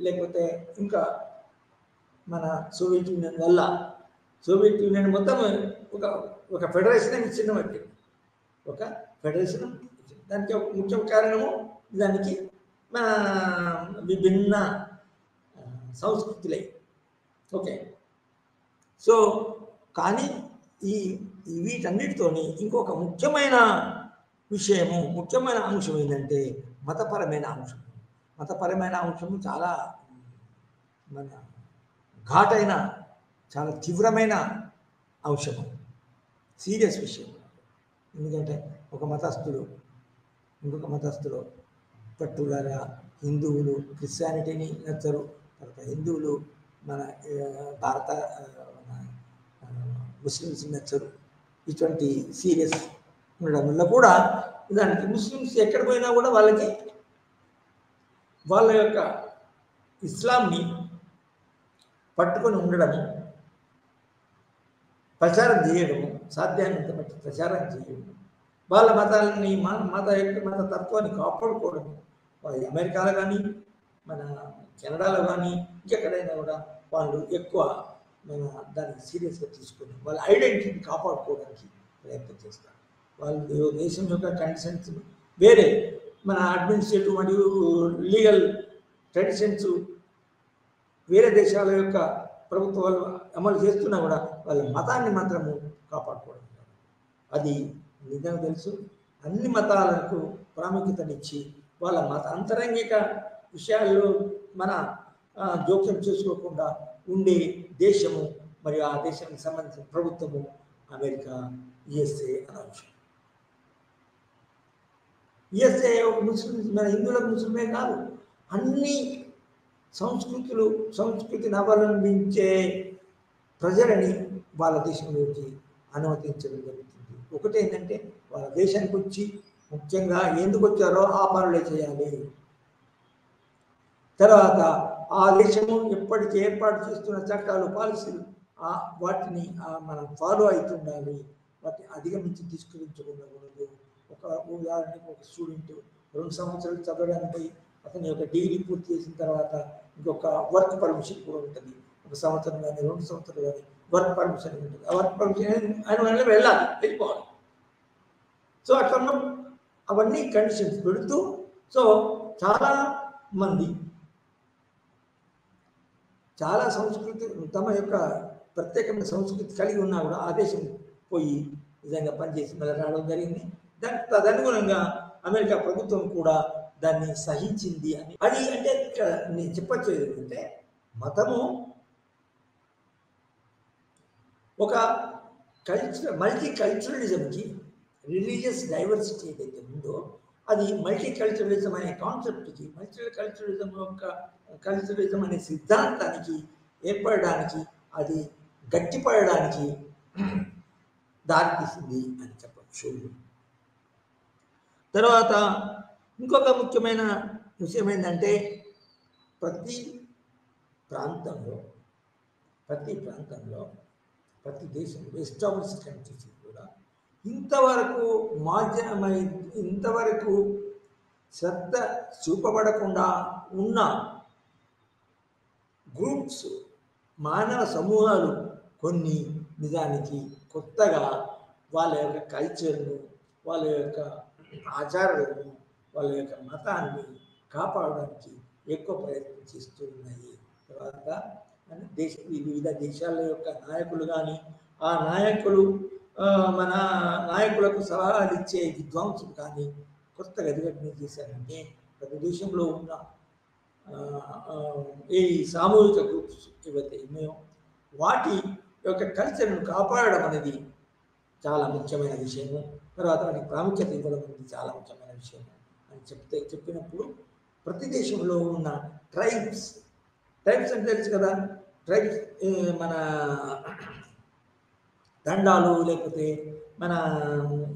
లేకపోతే ఇంకా మన సోవియట్ యూనియన్ వల్ల సోవియట్ యూనియన్ మొత్తం ఒక ఫెడరేషన్ ఇచ్చిన బట్టి ఒక ఫెడరేషన్ దానికి ఒక ముఖ్య కారణము దానికి మన విభిన్న సంస్కృతులై. ఓకే, సో కానీ వీటన్నిటితోని ఇంకొక ముఖ్యమైన అంశం ఏంటంటే మతపరమైన అంశము చాలా మన ఘాటైన, చాలా తీవ్రమైన అంశము, సీరియస్ విషయం. ఎందుకంటే ఒక మతస్థుడు ఇంకొక మతస్థుడు పట్టులాగా హిందువులు క్రిస్టియానిటీని నచ్చరు, తర్వాత హిందువులు మన భారత ముస్లిమ్స్ నచ్చరు. ఇటువంటి సీరియస్ ఉండడం వల్ల కూడా దానికి ముస్లిమ్స్ ఎక్కడ పోయినా కూడా వాళ్ళకి వాళ్ళ యొక్క ఇస్లాంని పట్టుకొని ఉండడము, ప్రచారం చేయడము, సాధ్యాన్నంత బట్టి ప్రచారం చేయడము, వాళ్ళ మతాలని మత తత్వాన్ని కాపాడుకోవడము. వాళ్ళు అమెరికాలో కానీ మన కెనడాలో కానీ ఇంకెక్కడైనా కూడా వాళ్ళు ఎక్కువ మన దాన్ని సీరియస్గా తీసుకొని వాళ్ళ ఐడెంటిటీని కాపాడుకోవడానికి ప్రయత్నం చేస్తారు. వాళ్ళు దేశం యొక్క కండిషన్స్ వేరే మన అడ్మినిస్ట్రేటివ్ మరియు లీగల్ ట్రెడిషన్స్ వేరే దేశాల యొక్క ప్రభుత్వాలు అమలు చేస్తున్నా కూడా వాళ్ళ మతాన్ని మాత్రము కాపాడుకోవడం. అది నిజంగా తెలుసు. అన్ని మతాలకు ప్రాముఖ్యతనిచ్చి వాళ్ళ అంతరంగిక విషయాల్లో మన జోక్యం చేసుకోకుండా ఉండే దేశము మరియు ఆ దేశానికి సంబంధించిన ప్రభుత్వము అమెరికా, యుఎస్ఏ అనే అంశం. యుఎస్ఏ ముస్లిం, మన హిందువులకు ముస్లిమే కాదు, అన్ని సంస్కృతిని అవలంబించే ప్రజలని వాళ్ళ దేశంలోకి అనుమతించడం జరుగుతుంది. ఒకటి ఏంటంటే వాళ్ళ దేశానికి వచ్చి ముఖ్యంగా ఎందుకు వచ్చారో ఆ పనులే చేయాలి. తర్వాత ఆ దేశము ఎప్పటికీ ఏర్పాటు చేస్తున్న చట్టాలు, పాలసీలు వాటిని మనం ఫాలో అవుతుండాలి. వాటిని అధిగమించి తీసుకురించకుండా ఉండదు. ఒక ఉదాహరణకు ఒక స్టూడెంట్ 2 సంవత్సరాలు చదవడానికి పోయి అతని యొక్క డిగ్రీ పూర్తి చేసిన తర్వాత ఇంకొక వర్క్ పర్మిషన్ కూడా ఉంటుంది. 1 సంవత్సరం కానీ 2 సంవత్సరాలు కానీ వర్క్ పర్మిషన్ ఉంటుంది. ఆ వర్క్ పర్మిషన్ ఆయన వెళ్ళిపోవాలి. సో అట్లా అవన్నీ కండిషన్స్ పెడుతూ, సో చాలా మంది చాలా సంస్కృతి, తమ యొక్క ప్రత్యేకమైన సంస్కృతి కలిగి ఉన్నా కూడా ఆ దేశం పోయి నిజంగా పనిచేసి మళ్ళీ రావడం జరిగింది. దానికి తదనుగుణంగా అమెరికా ప్రభుత్వం కూడా దాన్ని సహించింది అని. అది అంటే నేను చెప్పొచ్చేది ఏంటంటే, మతము ఒక మల్టీ కల్చరలిజంకి, రిలీజియస్ డైవర్సిటీ ఏదైతే ఉందో అది మల్టీ కల్చరలిజం అనే కాన్సెప్ట్కి, కల్చరలిజం అనే సిద్ధాంతానికి ఏర్పడడానికి, అది గట్టిపడడానికి దారితీసింది అని చెప్పచ్చు. తర్వాత ఇంకొక ముఖ్యమైన విషయం ఏంటంటే, ప్రతి ప్రాంతంలో ప్రతి దేశంలో ఎస్టాబ్లిష్డ్ కంట్రీస్ కూడా ఇంతవరకు శ్రద్ధ చూపబడకుండా ఉన్న గ్రూప్స్, మానవ సమూహాలు కొన్ని నిజానికి కొత్తగా వాళ్ళ యొక్క కల్చర్ను, వాళ్ళ యొక్క ఆచారాలను, వాళ్ళ యొక్క మతాన్ని కాపాడడానికి ఎక్కువ ప్రయత్నం చేస్తూ ఉన్నాయి. తర్వాత వివిధ దేశాల యొక్క నాయకులు కానీ, ఆ నాయకులు మన నాయకులకు సలహాలు ఇచ్చే విద్వాంసులు కానీ కొత్తగా ఎదుగుదల చేశారంటే, ప్రతి దేశంలో ఉన్న ఈ సామూహిక గ్రూప్స్ ఏవైతే ఉన్నాయో వాటి యొక్క కల్చర్ను కాపాడడం అనేది చాలా ముఖ్యమైన విషయము. తర్వాత వాటికి ప్రాముఖ్యత ఇవ్వడం అనేది చాలా ముఖ్యమైన విషయం అని చెప్పినప్పుడు, ప్రతి దేశంలో ఉన్న ట్రైబ్స్ అంటే తెలుసు కదా, ట్రైబ్స్ మన దండాలు, లేకపోతే మన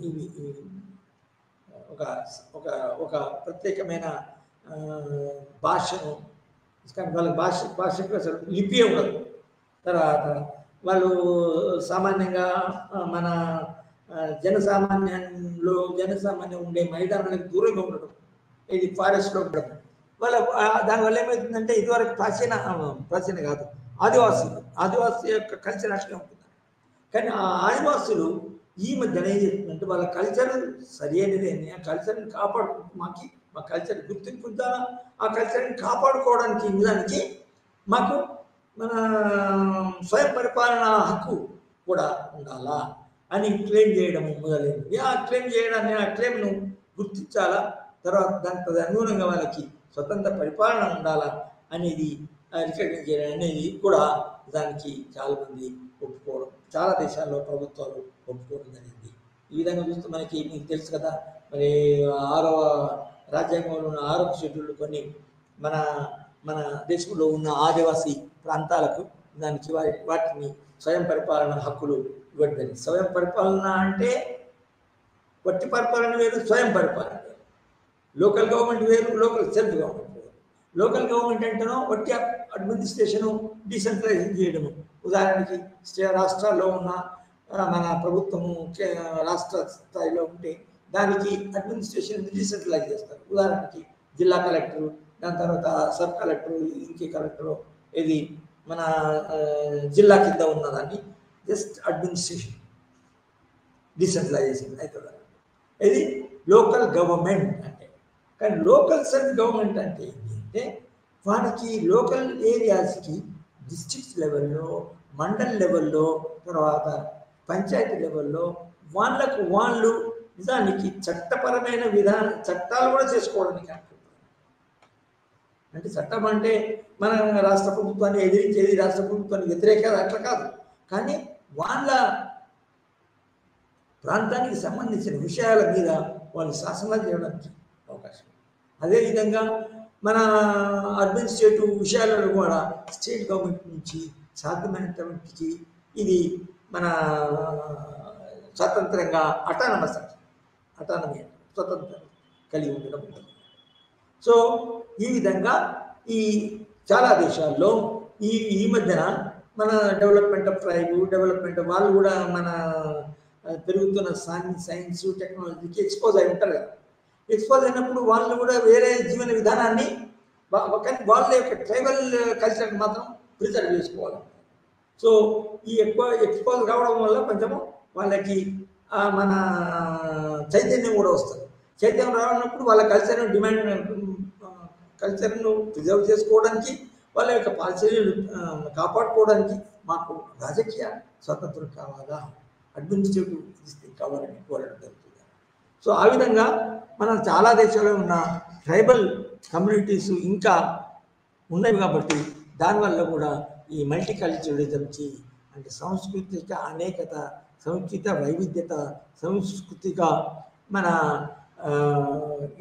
ఇవి ఒక ప్రత్యేకమైన భాషను, కానీ వాళ్ళ భాషకు అసలు లిపి ఉండదు. తర్వాత వాళ్ళు సామాన్యంగా మన జనసామాన్యం ఉండే మైదానాలకు దూరంగా ఉండడం, ఇది ఫారెస్ట్లో ఉండడం వాళ్ళ. దానివల్ల ఏమవుతుందంటే, ఇదివరకు ప్రాచీన కాదు, ఆదివాసీ యొక్క కల్చర్ అట్లా ఉంటుంది. కానీ ఆ ఆదివాసులు ఈ మధ్యన ఏం చేస్తుందంటే, వాళ్ళ కల్చర్ సరి అయినది అని, ఆ కల్చర్ని మా కల్చర్ గుర్తింపు ఉందా, ఆ కల్చర్ని కాపాడుకోవడానికి నిజానికి మాకు మన స్వయం పరిపాలన హక్కు కూడా ఉండాలా అని క్లెయిమ్ చేయడం మొదలైంది. ఆ క్లెయిమ్ను గుర్తించాలా, తర్వాత దానికి అనుగుణంగా వాళ్ళకి స్వతంత్ర పరిపాలన ఉండాలా అనేది రికగ్నైజ్ చేయడం అనేది కూడా దానికి చాలామంది ఒప్పుకోవడం, చాలా దేశాల్లో ప్రభుత్వాలు ఒప్పుకోవడం జరిగింది. ఈ విధంగా చూస్తే మీకు తెలుసు కదా, మరి 6వ రాజ్యాంగంలో ఉన్న 6వ షెడ్యూల్ కొన్ని మన దేశంలో ఉన్న ఆదివాసీ ప్రాంతాలకు దానికి వాటిని స్వయం పరిపాలన హక్కులు ఇవ్వడం జరిగింది. స్వయం పరిపాలన అంటే వట్టి పరిపాలన వేరు, స్వయం పరిపాలన వేరు. లోకల్ గవర్నమెంట్ వేరు, లోకల్ సెల్ఫ్ గవర్నమెంట్ వేరు. లోకల్ గవర్నమెంట్ అంటేనో వట్టి అడ్మినిస్ట్రేషను, డీసెంట్రలైజేషన్ చేయడము. ఉదాహరణకి రాష్ట్రాల్లో ఉన్న మన ప్రభుత్వము రాష్ట్ర స్థాయిలో ఉంటే దానికి అడ్మినిస్ట్రేషన్ డీసెంట్రలైజ్ చేస్తారు. ఉదాహరణకి జిల్లా కలెక్టరు, దాని తర్వాత సబ్ కలెక్టరు, ఇంకే కలెక్టరు, ఇది మన జిల్లా కింద ఉన్నదాన్ని జస్ట్ అడ్మినిస్ట్రేషన్ డీసెంట్రలైజేషన్ అవుతుంది. ఇది లోకల్ గవర్నమెంట్ అంటే. కానీ లోకల్ సెల్ఫ్ గవర్నమెంట్ అంటే ఏంటంటే, వానికి లోకల్ ఏరియాస్కి డిస్ట్రిక్ట్ లెవెల్లో, మండల్ లెవెల్లో, తర్వాత పంచాయతీ లెవెల్లో వాళ్ళు నిజానికి చట్టపరమైన చట్టాలు కూడా చేసుకోవడానికి అంటే చట్టం అంటే మన రాష్ట్ర ప్రభుత్వాన్ని ఎదిరించేది, రాష్ట్ర ప్రభుత్వాన్ని వ్యతిరేకాలు అట్లా కాదు. కానీ వాళ్ళ ప్రాంతానికి సంబంధించిన విషయాల మీద వాళ్ళు శాసనాలు చేయడానికి అవకాశం. అదేవిధంగా మన అడ్మినిస్ట్రేటివ్ విషయాలలో కూడా స్టేట్ గవర్నమెంట్ నుంచి సాధ్యమైనటువంటి ఇది మన స్వతంత్రంగా అటానమీ స్వతంత్రం కలిగి ఉండడం ఉంటుంది. సో ఈ విధంగా ఈ చాలా దేశాల్లో ఈ మధ్యన మన డెవలప్మెంట్ ఆఫ్ ట్రైబ్ డెవలప్మెంట్ వాళ్ళు కూడా మన పెరుగుతున్న సైన్స్ టెక్నాలజీకి ఎక్స్పోజ్ అయి ఉంటారు కదా. ఎక్స్పోజ్ అయినప్పుడు వాళ్ళు కూడా వేరే జీవన విధానాన్ని వాళ్ళ యొక్క ట్రైబల్ కల్చర్ని మాత్రం ప్రిజర్వ్ చేసుకోవాలి. సో ఈ ఎక్కువ ఎక్స్పోజ్ కావడం వల్ల కొంచెము వాళ్ళకి మన చైతన్యం కూడా వస్తుంది. చైతన్యం రావన్నప్పుడు వాళ్ళ కల్చర్ను ప్రిజర్వ్ చేసుకోవడానికి, వాళ్ళ యొక్క పాలసీలను కాపాడుకోవడానికి మాకు రాజకీయ స్వాతంత్రం కావాలా, అడ్మినిస్ట్రేటివ్ కావాలని కోరడం జరుగుతుంది. సో ఆ విధంగా మనం చాలా దేశాల్లో ఉన్న ట్రైబల్ కమ్యూనిటీస్ ఇంకా ఉన్నాయి కాబట్టి దానివల్ల కూడా ఈ మల్టీకల్చరలిజంకి అంటే సాంస్కృతిక అనేకత, సంస్కృత వైవిధ్యత, సాంస్కృతిక మన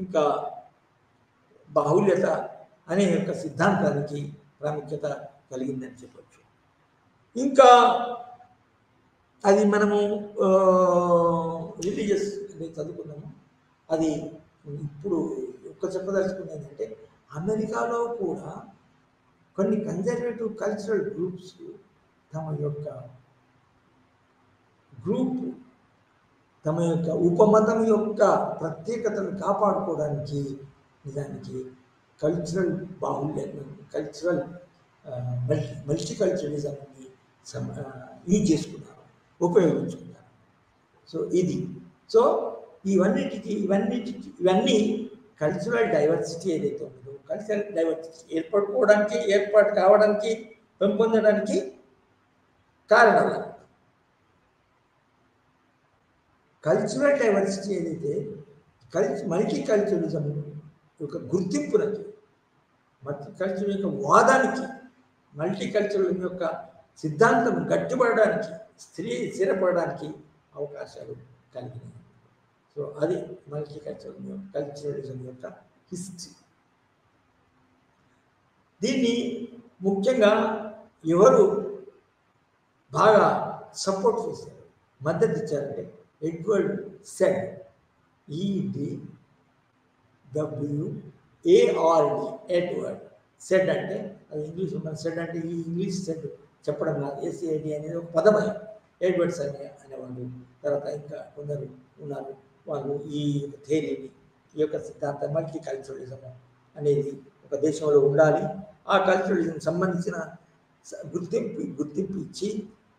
ఇంకా బాహుల్యత అనే యొక్క సిద్ధాంతానికి ప్రాముఖ్యత కలిగిందని చెప్పచ్చు. ఇంకా అది మనము రిలీజియస్ అనేది చదువుకున్నాము. అది ఇప్పుడు చెప్పదలుచుకున్నది ఏంటంటే అమెరికాలో కూడా కొన్ని కన్జర్వేటివ్ కల్చరల్ గ్రూప్స్ తమ యొక్క ఉపమతం యొక్క ప్రత్యేకతను కాపాడుకోవడానికి నిజానికి కల్చరల్ బాహుళ్యాన్ని, కల్చరల్ మల్టీకల్చరలిజంని యూజ్ చేసుకున్నారు, ఉపయోగించుకున్నారు. సో ఇవన్నీ కల్చరల్ డైవర్సిటీ ఏదైతే ఉందో, కల్చరల్ డైవర్సిటీ ఏర్పాటు కావడానికి పెంపొందడానికి కారణాలు. కల్చరల్ డైవర్సిటీ ఏదైతే మల్టీకల్చరలిజం యొక్క గుర్తింపునకి, మల్టీకల్చరల్ యొక్క వాదానికి, మల్టీకల్చరల్ యొక్క సిద్ధాంతం గట్టిపడడానికి, స్థిరపడడానికి అవకాశాలు కలిగినాయి. సో అది కల్చరలిజం యొక్క హిస్టరీ. దీన్ని ముఖ్యంగా ఎవరు బాగా సపోర్ట్ చేశారు, మద్దతు ఇచ్చారంటే Edward said, EDWARD, Edward said. అంటే అది ఇంగ్లీష్ ఉన్న సెడ్ అంటే ఈ ఇంగ్లీష్ సెడ్ చెప్పడం కాదు, SAD అనేది ఒక పదమే. ఎడ్వర్డ్స్ అనేవాళ్ళు, తర్వాత ఇంకా కొందరు ఉన్నారు, వాళ్ళు ఈ థియరీని, ఈ యొక్క సిద్ధాంతం మల్టీకల్చరలిజం అనేది ఒక దేశంలో ఉండాలి, ఆ కల్చరలిజం సంబంధించిన గుర్తింపు ఇచ్చి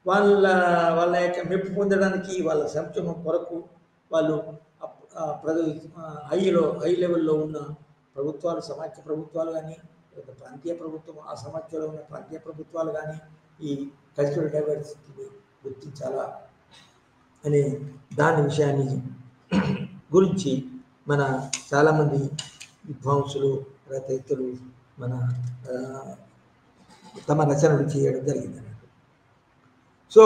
వాళ్ళ యొక్క మెప్పు పొందడానికి, వాళ్ళ సంక్షేమం కొరకు వాళ్ళు హై లెవెల్లో ఉన్న ప్రభుత్వాలు, సమాఖ్య ప్రభుత్వాలు కానీ, ప్రాంతీయ ప్రభుత్వం, ఆ సమాఖ్యలో ఉన్న ప్రాంతీయ ప్రభుత్వాలు కానీ ఈ కల్చరల్ డైవర్సిటీని గుర్తించాలా అనే దాని విషయాన్ని గురించి మన చాలామంది విద్వాంసులు, రచయితలు తమ రచనలు చేయడం జరిగింది అన్నట్టు. సో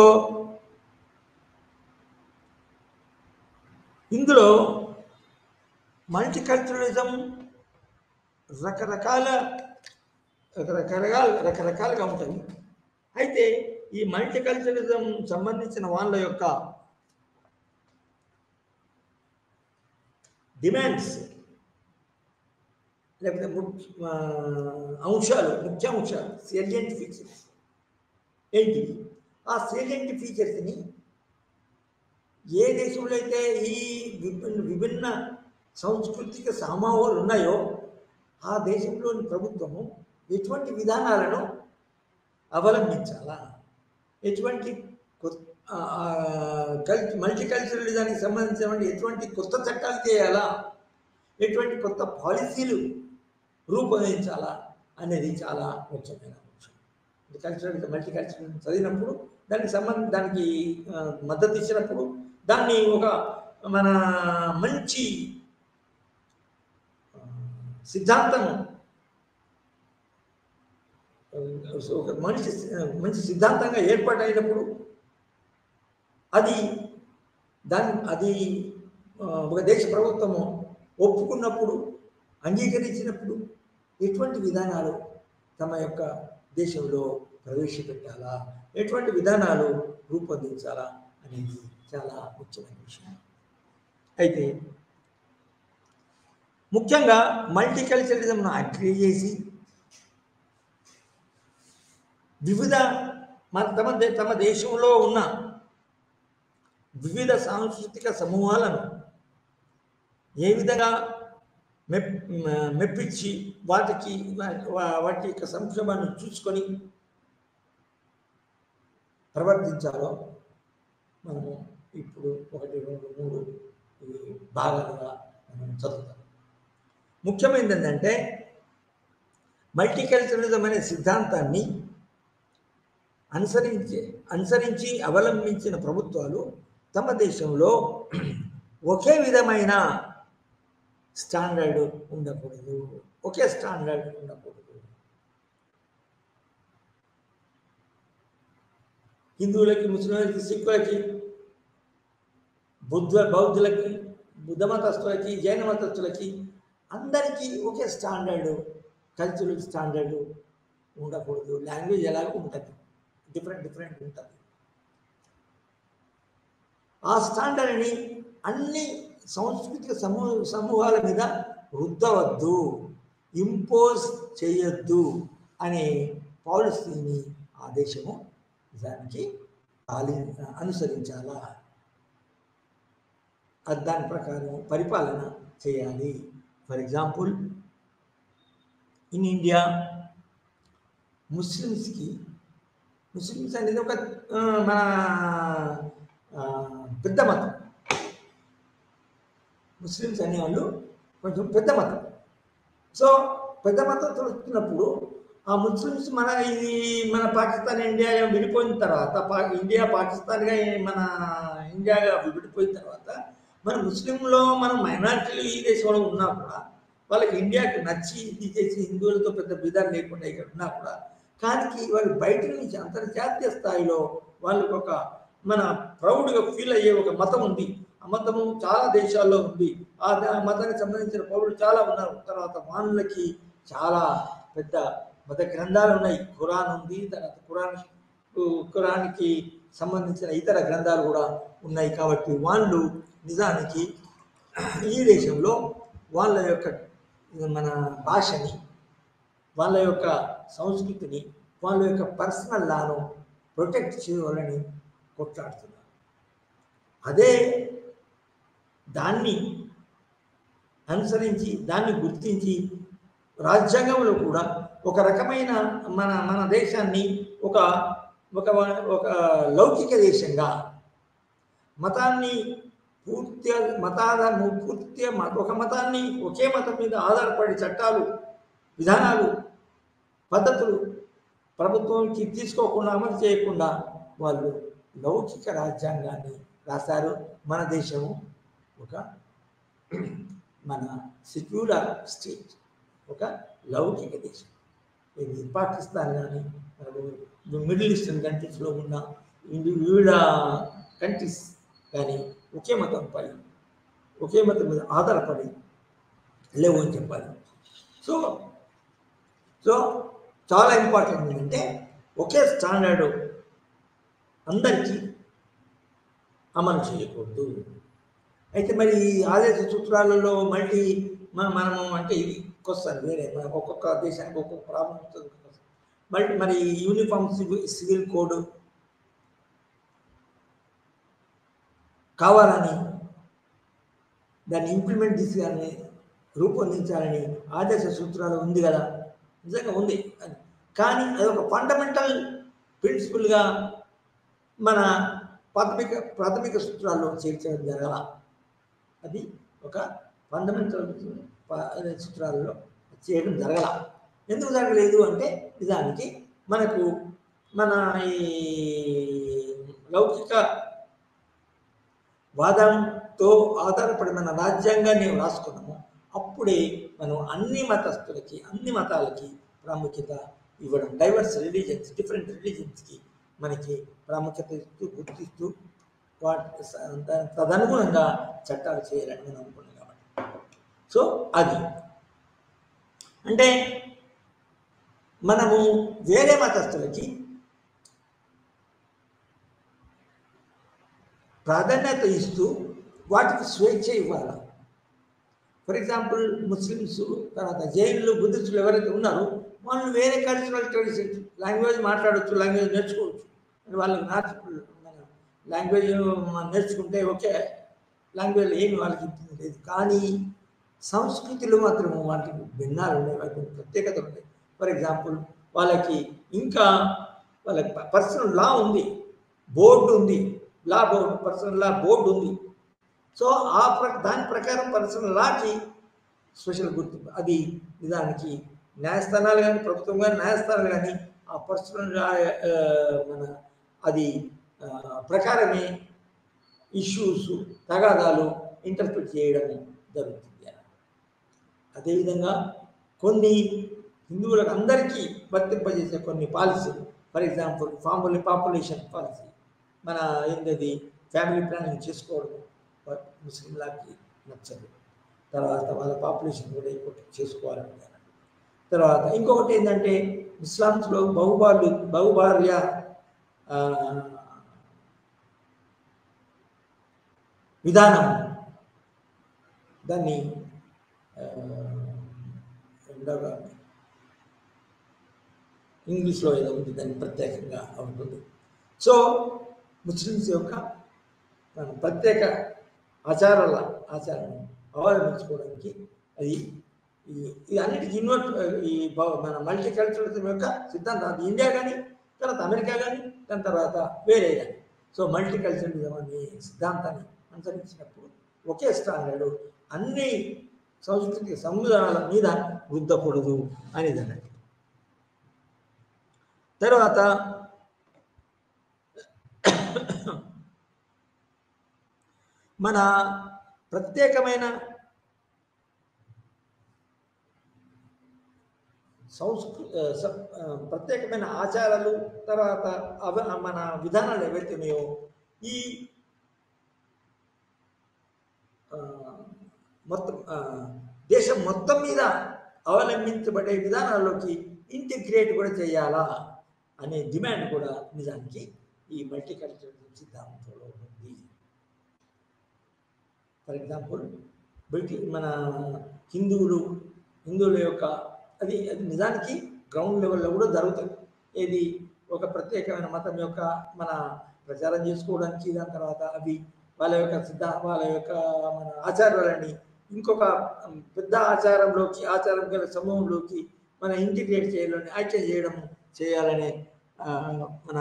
ఇందులో మల్టీకల్చరలిజం రకరకాలుగా ఉంటుంది. అయితే ఈ మల్టీకల్చరలిజం సంబంధించిన వాళ్ళ యొక్క డిమాండ్స్ లేకపోతే ముఖ్య అంశాలు సేలియంట్ ఫీచర్స్ ఏంటి? ఆ సేలియంట్ ఫీచర్స్ని ఏ దేశంలో అయితే ఈ విభిన్న సాంస్కృతిక సమూహాలు ఉన్నాయో ఆ దేశంలోని ప్రభుత్వము ఎటువంటి విధానాలను అవలంబించాలా, ఎటువంటి మల్టీకల్చరలిజానికి సంబంధించినటువంటి ఎటువంటి కొత్త చట్టాలు చేయాలా, ఎటువంటి కొత్త పాలసీలు రూపొందించాలా అనేది చాలా ముఖ్యమైన అంశం. మల్టీకల్చరలిజం చదివినప్పుడు దానికి మద్దతు ఇచ్చినప్పుడు దాన్ని ఒక మన మంచి సిద్ధాంతం ఒక మంచి సిద్ధాంతంగా ఏర్పాటైనప్పుడు అది అది ఒక దేశ ప్రభుత్వము ఒప్పుకున్నప్పుడు, అంగీకరించినప్పుడు ఎటువంటి విధానాలు తమ యొక్క దేశంలో ప్రవేశపెట్టాలా, ఎటువంటి విధానాలు రూపొందించాలా అనేది చాలా ముఖ్యమైన విషయం. అయితే ముఖ్యంగా మల్టీకల్చరలిజంను అగ్రీ చేసి వివిధ తమ దేశంలో ఉన్న వివిధ సాంస్కృతిక సమూహాలను ఏ విధంగా మెప్పించి వాటి యొక్క సంక్షేమాన్ని చూసుకొని ప్రవర్తించాలో మనము ఇప్పుడు 1, 2, 3 భాగాలుగా మనం చదువుతాం. ముఖ్యమైనది ఏంటంటే మల్టీకల్చరలిజం అనే సిద్ధాంతాన్ని అనుసరించి అవలంబించిన ప్రభుత్వాలు తమ దేశంలో ఒకే విధమైన స్టాండర్డ్ ఉండకూడదు, ఒకే స్టాండర్డ్ ఉండకూడదు. హిందువులకి, ముస్లింలకి, సిక్కులకి, బౌద్ధులకి, బుద్ధ మతస్థులకి, జైన మతస్థులకి అందరికీ ఒకే స్టాండర్డు, కల్చరల్ స్టాండర్డు ఉండకూడదు. లాంగ్వేజ్ ఎలాగో ఉంటుంది, డిఫరెంట్ ఉంటుంది. ఆ స్టాండర్డ్ని అన్ని సాంస్కృతిక సమూహాల మీద రుద్దవద్దు, ఇంపోజ్ చేయొద్దు అనే పాలసీని ఆ దేశము దానికి అనుసరించాలా, దాని ప్రకారం పరిపాలన చేయాలి. For example, in India Muslims అనేది ఒక మన పెద్ద మతం. ముస్లిమ్స్ అనేవాళ్ళు కొంచెం పెద్ద మతం. సో పెద్ద మతం తొలుస్తున్నప్పుడు ఆ ముస్లిమ్స్ మన పాకిస్తాన్, ఇండియా విడిపోయిన తర్వాత, ఇండియా పాకిస్తాన్గా మన ఇండియాగా విడిపోయిన తర్వాత మన ముస్లింలో మనం మైనారిటీలు ఈ దేశంలో ఉన్నా కూడా వాళ్ళకి ఇండియాకి నచ్చి ఇది చేసి హిందువులతో పెద్ద భేదాలు లేకుండా ఇక్కడ ఉన్నా కూడా కానీ వాళ్ళు బయట నుంచి అంతర్జాతీయ స్థాయిలో వాళ్ళకి ఒక మన ప్రౌడ్గా ఫీల్ అయ్యే ఒక మతం ఉంది. ఆ మతము చాలా దేశాల్లో ఉంది. ఆ మతానికి సంబంధించిన పౌరులు చాలా ఉన్నారు. తర్వాత వాళ్ళకి చాలా పెద్ద మత గ్రంథాలు ఉన్నాయి. ఖురాన్ ఉంది, తర్వాత ఖురాన్కి సంబంధించిన ఇతర గ్రంథాలు కూడా ఉన్నాయి. కాబట్టి వాళ్ళు నిజానికి ఈ దేశంలో వాళ్ళ యొక్క మన భాషని, వాళ్ళ యొక్క సంస్కృతిని, వాళ్ళ యొక్క పర్సనల్ లాను ప్రొటెక్ట్ చేయాలని కొట్లాడుతున్నారు. అదే దాన్ని అనుసరించి, దాన్ని గుర్తించి రాజ్యాంగంలో కూడా ఒక రకమైన మన దేశాన్ని ఒక లౌకిక దేశంగా, మతాన్ని ఒక మతాన్ని ఒకే మతం మీద ఆధారపడి చట్టాలు, విధానాలు, పద్ధతులు ప్రభుత్వంకి తీసుకోకుండా, అమలు చేయకుండా వాళ్ళు లౌకిక రాజ్యాంగాన్ని రాశారు. మన దేశము ఒక మన సెక్యులర్ స్టేట్, ఒక లౌకిక దేశం. ఇది పాకిస్తాన్ కానీ, మిడిల్ ఈస్టర్న్ కంట్రీస్లో ఉన్న వివిధ కంట్రీస్ కానీ ఒకే మతంపై, ఒకే మతం మీద ఆధారపడి లేవు అని చెప్పాలి. సో చాలా ఇంపార్టెంట్ ఏంటంటే ఒకే స్టాండర్డు అందరికీ అమలు చేయకూడదు. అయితే మరి ఆదేశ సూత్రాలలో మళ్ళీ మనము అంటే ఇది వస్తుంది వేరే, ఒక్కొక్క దేశానికి ఒక్కొక్క ప్రాబ్లం వస్తుంది. మరి యూనిఫామ్ సివిల్ కోడ్ కావాలని, దాన్ని ఇంప్లిమెంట్ చేయాలని, రూపొందించాలని ఆదేశ సూత్రాలు ఉంది కదా, నిజంగా ఉంది. కానీ అదొక ఫండమెంటల్ ప్రిన్సిపల్గా మన ప్రాథమిక సూత్రాల్లో చేర్చడం జరగాల. అది ఒక ఫండమెంటల్ సూత్రాల్లో చేయడం జరగల. ఎందుకు జరగలేదు అంటే నిజానికి మనకు మన ఈ లౌకిక వాదంతో ఆధారపడి మన రాజ్యాంగాన్ని రాసుకున్నాము. అప్పుడే మనం అన్ని మతస్థులకి, అన్ని మతాలకి ప్రాముఖ్యత ఇవ్వడం, డైవర్స్ రిలీజియన్స్, డిఫరెంట్ రిలీజియన్స్కి మనకి ప్రాముఖ్యత ఇస్తూ గుర్తిస్తూ వాటి తదనుగుణంగా చట్టాలు చేయాలని మనం అనుకున్నాం కాబట్టి. సో అది అంటే మనము వేరే మతస్థులకి ప్రాధాన్యత ఇస్తూ వాటికి స్వేచ్ఛ ఇవ్వాలి. ఫర్ ఎగ్జాంపుల్ ముస్లిమ్స్, తర్వాత జైన్లు, బుద్ధిస్టులు ఎవరైతే ఉన్నారో వాళ్ళు వేరే కల్చరల్ ట్రెడిషన్స్, లాంగ్వేజ్ మాట్లాడవచ్చు, లాంగ్వేజ్ నేర్చుకోవచ్చు. వాళ్ళకి లాంగ్వేజ్ నేర్చుకుంటే ఓకే, లాంగ్వేజ్ ఏమి వాళ్ళకి ఇబ్బంది లేదు. కానీ సంస్కృతిలో మాత్రం వాటికి భిన్నాలు ఉన్నాయి, వాటికి ప్రత్యేకత ఉంటాయి. ఫర్ ఎగ్జాంపుల్ వాళ్ళకి ఇంకా వాళ్ళకి పర్సనల్ లా ఉంది, బోర్డు ఉంది, లా బోర్డు, పర్సనల్ లా బోర్డు ఉంది. సో దాని ప్రకారం పర్సనల్ లాకి స్పెషల్ గుర్తింపు. అది నిజానికి న్యాయస్థానాలు కానీ, ప్రభుత్వం కానీ, న్యాయస్థానాలు కానీ ఆ పర్సనల్ మన అది ప్రకారమే ఇష్యూస్, తగాదాలు ఇంటర్ప్రిట్ చేయడం జరుగుతుంది. అదేవిధంగా కొన్ని హిందువులకు అందరికీ వర్తింపజేసే కొన్ని పాలసీలు, ఫర్ ఎగ్జాంపుల్ పాపులేషన్ పాలసీ, మన ఏంటది ఫ్యామిలీ ప్లానింగ్ చేసుకోవడం ముస్లింలకి నచ్చదు. తర్వాత వాళ్ళ పాపులేషన్ కూడా ఎక్కువ చేసుకోవాలని. తర్వాత ఇంకొకటి ఏంటంటే ఇస్లాంస్లో బహుభార్య విధానం, దాన్ని ఇంగ్లీష్లో ఏదో ఉంది, దాన్ని ప్రత్యేకంగా ఉంటుంది. సో ముస్లిమ్స్ యొక్క ప్రత్యేక ఆచారాన్ని అవలంబించుకోవడానికి అది ఈ అన్నిటికీ ఈ మన మల్టీ కల్చరలిజం యొక్క సిద్ధాంతం, అది ఇండియా కానీ, తర్వాత అమెరికా కానీ, దాని తర్వాత వేరే కానీ. సో మల్టీ కల్చరలిజం అనే సిద్ధాంతాన్ని అనుసరించినప్పుడు ఒకే స్టాండర్డు అన్ని సాంస్కృతిక సముదాయాల మీద వృద్ధకూడదు అనేది అన్నట్టు. తర్వాత మన ప్రత్యేకమైన ప్రత్యేకమైన ఆచారాలు, తర్వాత మన విధానాలు ఏవైతే ఉన్నాయో ఈ మొత్తం దేశం మొత్తం మీద అవలంబించబడే విధానాల్లోకి ఇంటిగ్రేట్ కూడా చేయాలా అనే డిమాండ్ కూడా నిజానికి ఈ మల్టీకల్చరల్ సిద్ధాంతంలో ఉంది. ఫర్ ఎగ్జాంపుల్ మన హిందువుల యొక్క అది నిజానికి గ్రౌండ్ లెవెల్లో కూడా జరుగుతుంది. ఏది ఒక ప్రత్యేకమైన మతం యొక్క మన ప్రచారం చేసుకోవడానికి, దాని తర్వాత అవి వాళ్ళ యొక్క మన ఆచారాలని ఇంకొక పెద్ద ఆచారం గల సమూహంలోకి మన ఇంటిగ్రేట్ చేయాలని, ఐక్యం చేయాలనే మన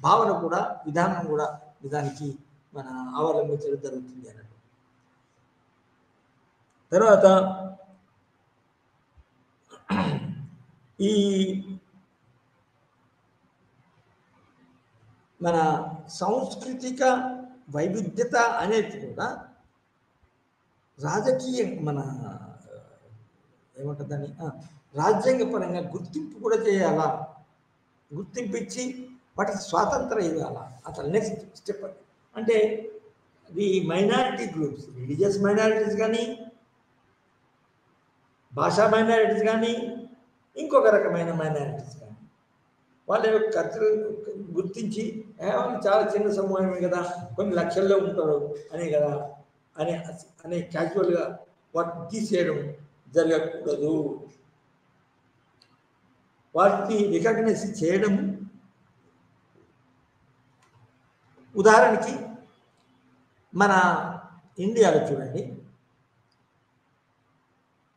భావన కూడా, విధానం కూడా నిజానికి మన అవలంబించడం జరుగుతుంది అన్నట్టు. తర్వాత ఈ మన సాంస్కృతిక వైవిధ్యత అనేది కూడా రాజకీయ మన ఏమంటుందని రాజ్యాంగపరంగా గుర్తింపు కూడా చేయాలా, గుర్తింపు ఇచ్చి వాటికి స్వాతంత్రం ఇవ్వాలా. అసలు నెక్స్ట్ స్టెప్ అంటే ఈ మైనారిటీ గ్రూప్స్, రిలీజియస్ మైనారిటీస్ కానీ, భాషా మైనారిటీస్ కానీ, ఇంకొక రకమైన మైనారిటీస్ కానీ వాళ్ళ యొక్క కల్చర్ గుర్తించి వాళ్ళు చాలా చిన్న సమూహమే కదా, కొన్ని లక్షల్లో ఉంటారు అనే క్యాజువల్గా వాటిని తీసేయడం జరగకూడదు. వాటిని రికగ్నైజ్ చేయడం, ఉదాహరణకి మన ఇండియాలో చూడండి,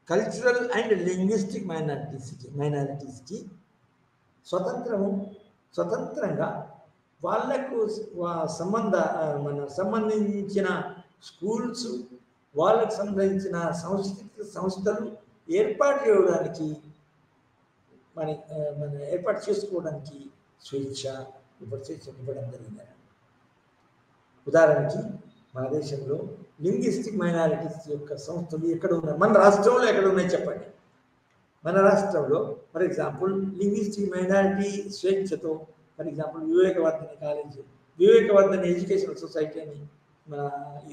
కల్చరల్ అండ్ లింగ్విస్టిక్ మైనారిటీస్కి స్వతంత్రంగా వాళ్లకు సంబంధించిన స్కూల్స్, వాళ్ళకు సంబంధించిన సాంస్కృతిక సంస్థలు ఏర్పాటు చేయడానికి మన ఏర్పాటు చేసుకోవడానికి స్వేచ్ఛ ఇవ్వడం జరిగింది. ఉదాహరణకి మన దేశంలో లింగ్విస్టిక్ మైనారిటీస్ యొక్క సంస్థలు ఎక్కడ ఉన్నాయి, మన రాష్ట్రంలో ఎక్కడ ఉన్నాయి చెప్పండి. మన రాష్ట్రంలో ఫర్ ఎగ్జాంపుల్ లింగ్విస్టిక్ మైనారిటీ స్వేచ్ఛతో for example Vivekavardhani college, Vivekavardhani educational society అని మన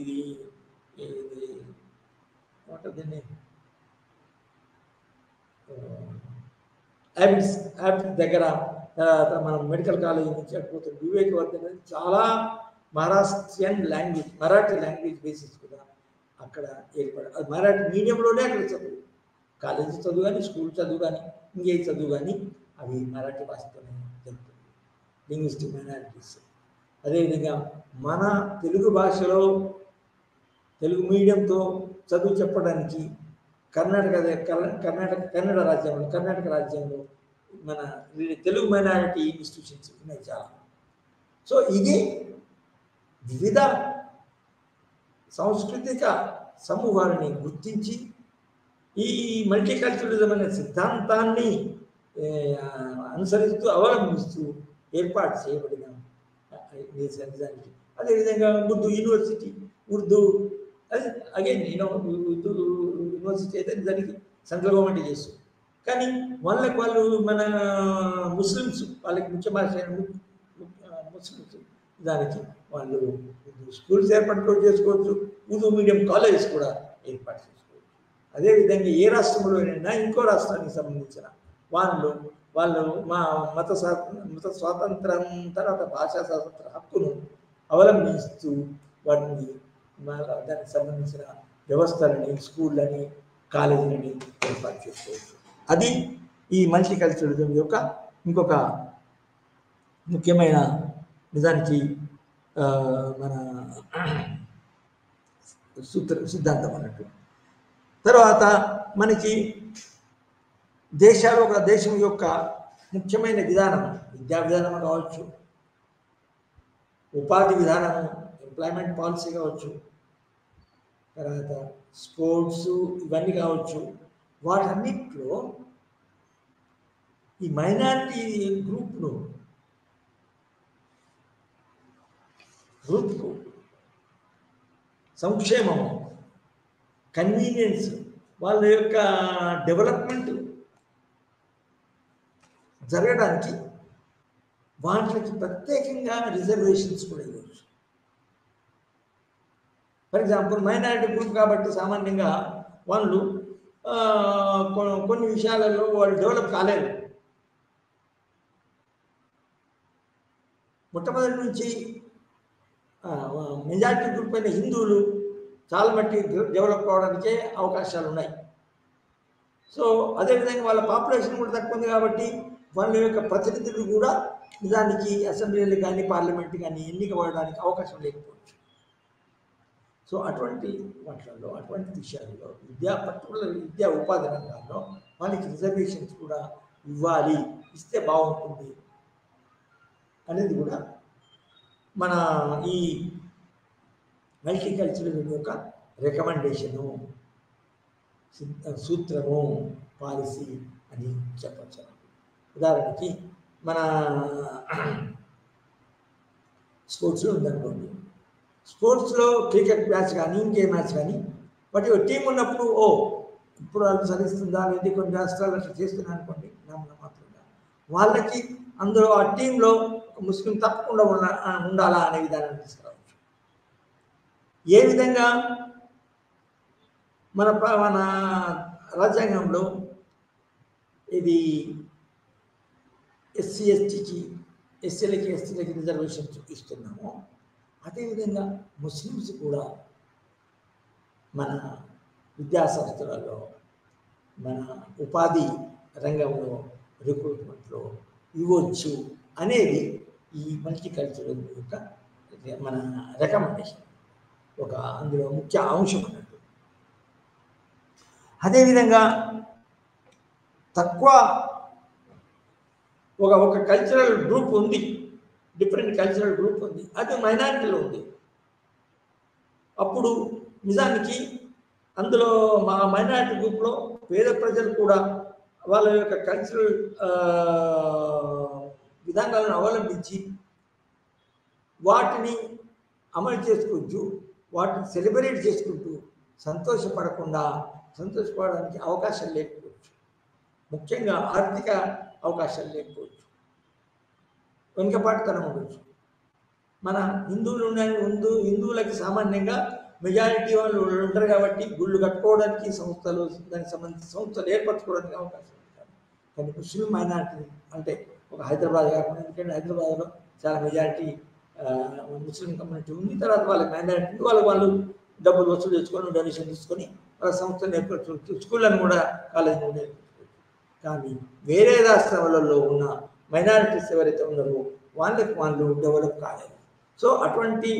ఇది ఇది ఏమంటారు దీన్ని యాబ్స్ దగ్గర, తర్వాత మనం మెడికల్ కాలేజ్ నుంచి అటుపోతుంది వివేకవర్ధన్ అనేది చాలా Maharashtrian language, Marathi language basis కూడా అక్కడ ఏర్పడారు. అది మరాఠీ మీడియంలోనే అక్కడ చదువు, కాలేజీ చదువు కానీ, స్కూల్ చదువు కానీ, ఇంకే చదువు కానీ అవి మరాఠీ భాషతోనే జరుగుతుంది, లింగ్విస్టిక్ మైనారిటీస్. అదేవిధంగా మన తెలుగు భాషలో తెలుగు మీడియంతో చదువు చెప్పడానికి కర్ణాటక రాజ్యంలో మన తెలుగు మైనారిటీ ఇన్స్టిట్యూషన్స్ ఉన్నాయి చాలా. సో ఇది వివిధ సాంస్కృతిక సమూహాలని గుర్తించి ఈ మల్టీకల్చరలిజం అనే సిద్ధాంతాన్ని అనుసరిస్తూ అవలంబిస్తూ ఏర్పాటు చేయబడిన నిజానికి. అదేవిధంగా ఉర్దూ యూనివర్సిటీ, ఉర్దూ అది అగైన్ ఉర్దూ యూనివర్సిటీ అయితే దానికి సెంట్రల్ గవర్నమెంట్ చేస్తుంది. కానీ వాళ్ళు మన ముస్లిమ్స్ వాళ్ళకి ముఖ్య భాష ముస్లిమ్స్ దానికి వాళ్ళు స్కూల్స్ ఏర్పాటు చేసుకోవచ్చు, ఉర్దూ మీడియం కాలేజెస్ కూడా ఏర్పాటు చేసుకోవచ్చు. అదేవిధంగా ఏ రాష్ట్రంలోనైనా ఇంకో రాష్ట్రానికి సంబంధించిన వాళ్ళు మా మత స్వాతంత్రం తర్వాత భాషా స్వాతంత్ర హక్కును అవలంబిస్తూ వాటిని దానికి సంబంధించిన వ్యవస్థలని, స్కూళ్ళని, కాలేజీలని ఏర్పాటు చేసుకోవచ్చు. అది ఈ మల్టీకల్చరలిజం యొక్క ఇంకొక ముఖ్యమైన నిజానికి మన సిద్ధాంతం అన్నట్టు. తర్వాత మనకి ఒక దేశం యొక్క ముఖ్యమైన విధానం, విద్యా విధానం కావచ్చు, ఉపాధి విధానము, ఎంప్లాయ్మెంట్ పాలసీ కావచ్చు, తర్వాత స్పోర్ట్స్ ఇవన్నీ కావచ్చు. వాటన్నిటిలో ఈ మైనారిటీ గ్రూప్కు సంక్షేమము, కన్వీనియన్స్, వాళ్ళ యొక్క డెవలప్మెంట్ జరగడానికి వాటికి ప్రత్యేకంగా రిజర్వేషన్స్ కూడా ఇవ్వచ్చు. ఫర్ ఎగ్జాంపుల్ మైనారిటీ గ్రూప్ కాబట్టి సామాన్యంగా వాళ్ళు కొన్ని విషయాలలో వాళ్ళు డెవలప్ కాలేరు. మొట్టమొదటి నుంచి మెజారిటీ గ్రూప్ అయిన హిందువులు చాలా మట్టి డెవలప్ కావడానికే అవకాశాలు ఉన్నాయి. సో అదేవిధంగా వాళ్ళ పాపులేషన్ కూడా తక్కువ ఉంది కాబట్టి వాళ్ళ యొక్క ప్రతినిధులు కూడా నిజానికి అసెంబ్లీలు కానీ, పార్లమెంట్ కానీ ఎన్నిక పడడానికి అవకాశం లేకపోవచ్చు. సో అటువంటి వాటిల్లో, అటువంటి విషయాల్లో పర్టికులర్ విద్యా ఉపాధి రంగాల్లో వాళ్ళకి రిజర్వేషన్స్ కూడా ఇవ్వాలి, ఇస్తే బాగుంటుంది అనేది కూడా మన ఈ మల్టీకల్చరలిజం యొక్క రికమెండేషను, సూత్రము, పాలసీ అని చెప్పచ్చు. ఉదాహరణకి మన స్పోర్ట్స్లో ఉందనుకోండి, స్పోర్ట్స్లో క్రికెట్ మ్యాచ్ కానీ, ఇంకే మ్యాచ్ కానీ, బట్ టీం ఉన్నప్పుడు ఇప్పుడు వాళ్ళు చదివిస్తుందా అనేది కొన్ని రాష్ట్రాలు అట్లా చేస్తున్నా అనుకోండి, మాత్రంగా వాళ్ళకి అందులో ఆ టీంలో ముస్లిం తప్పకుండా ఉండాలా అనే విధానాన్ని తీసుకురావచ్చు. ఏ విధంగా మన రాజ్యాంగంలో ఇది ఎస్సీ ఎస్టీకి, ఎస్సీలకి ఎస్టీలకి రిజర్వేషన్స్ ఇస్తున్నామో అదేవిధంగా ముస్లిమ్స్ కూడా మన విద్యా సంస్థలలో, మన ఉపాధి రంగంలో, రిక్రూట్మెంట్లో ఇవ్వచ్చు అనేది ఈ మల్టీకల్చరల్ యొక్క మన రికమెండేషన్ ఒక అందులో ముఖ్య అంశం అన్నట్టు. అదేవిధంగా తక్కువ ఒక కల్చరల్ గ్రూప్ ఉంది, డిఫరెంట్ కల్చరల్ గ్రూప్ ఉంది, అది మైనారిటీలో ఉంది. అప్పుడు నిజానికి అందులో మా మైనారిటీ గ్రూప్లో పేద ప్రజలు కూడా వాళ్ళ యొక్క కల్చరల్ విధానాలను అవలంబించి వాటిని అమలు చేసుకోవచ్చు, వాటిని సెలబ్రేట్ చేసుకుంటూ సంతోషపడడానికి అవకాశం లేకపోవచ్చు. ముఖ్యంగా ఆర్థిక అవకాశాలు లేకపోవచ్చు, వెనుకపాటుతనం ఉండొచ్చు. మన హిందువులకి సామాన్యంగా మెజారిటీ వాళ్ళు ఉంటారు కాబట్టి గుళ్ళు కట్టుకోవడానికి సంస్థలు, దానికి సంబంధించిన సంస్థలు ఏర్పరచుకోవడానికి అవకాశం ఉంటుంది. కానీ ముస్లిం మైనారిటీ అంటే ఒక హైదరాబాద్ కాకుండా, ఎందుకంటే హైదరాబాద్లో చాలా మెజారిటీ ముస్లిం కమ్యూనిటీ ఉంది. తర్వాత వాళ్ళ మైనారిటీ వాళ్ళు డబ్బులు వసూలు చేసుకొని డొనేషన్ తీసుకొని వాళ్ళ సంస్థలు ఏర్పరచుకోవచ్చు, స్కూళ్ళను కూడా కాలేజీని కూడా ఏర్పరచుకోవచ్చు. కానీ వేరే రాష్ట్రాలలో ఉన్న మైనారిటీస్ ఎవరైతే ఉన్నారో వాళ్ళు డెవలప్ కాలేదు. సో అటువంటి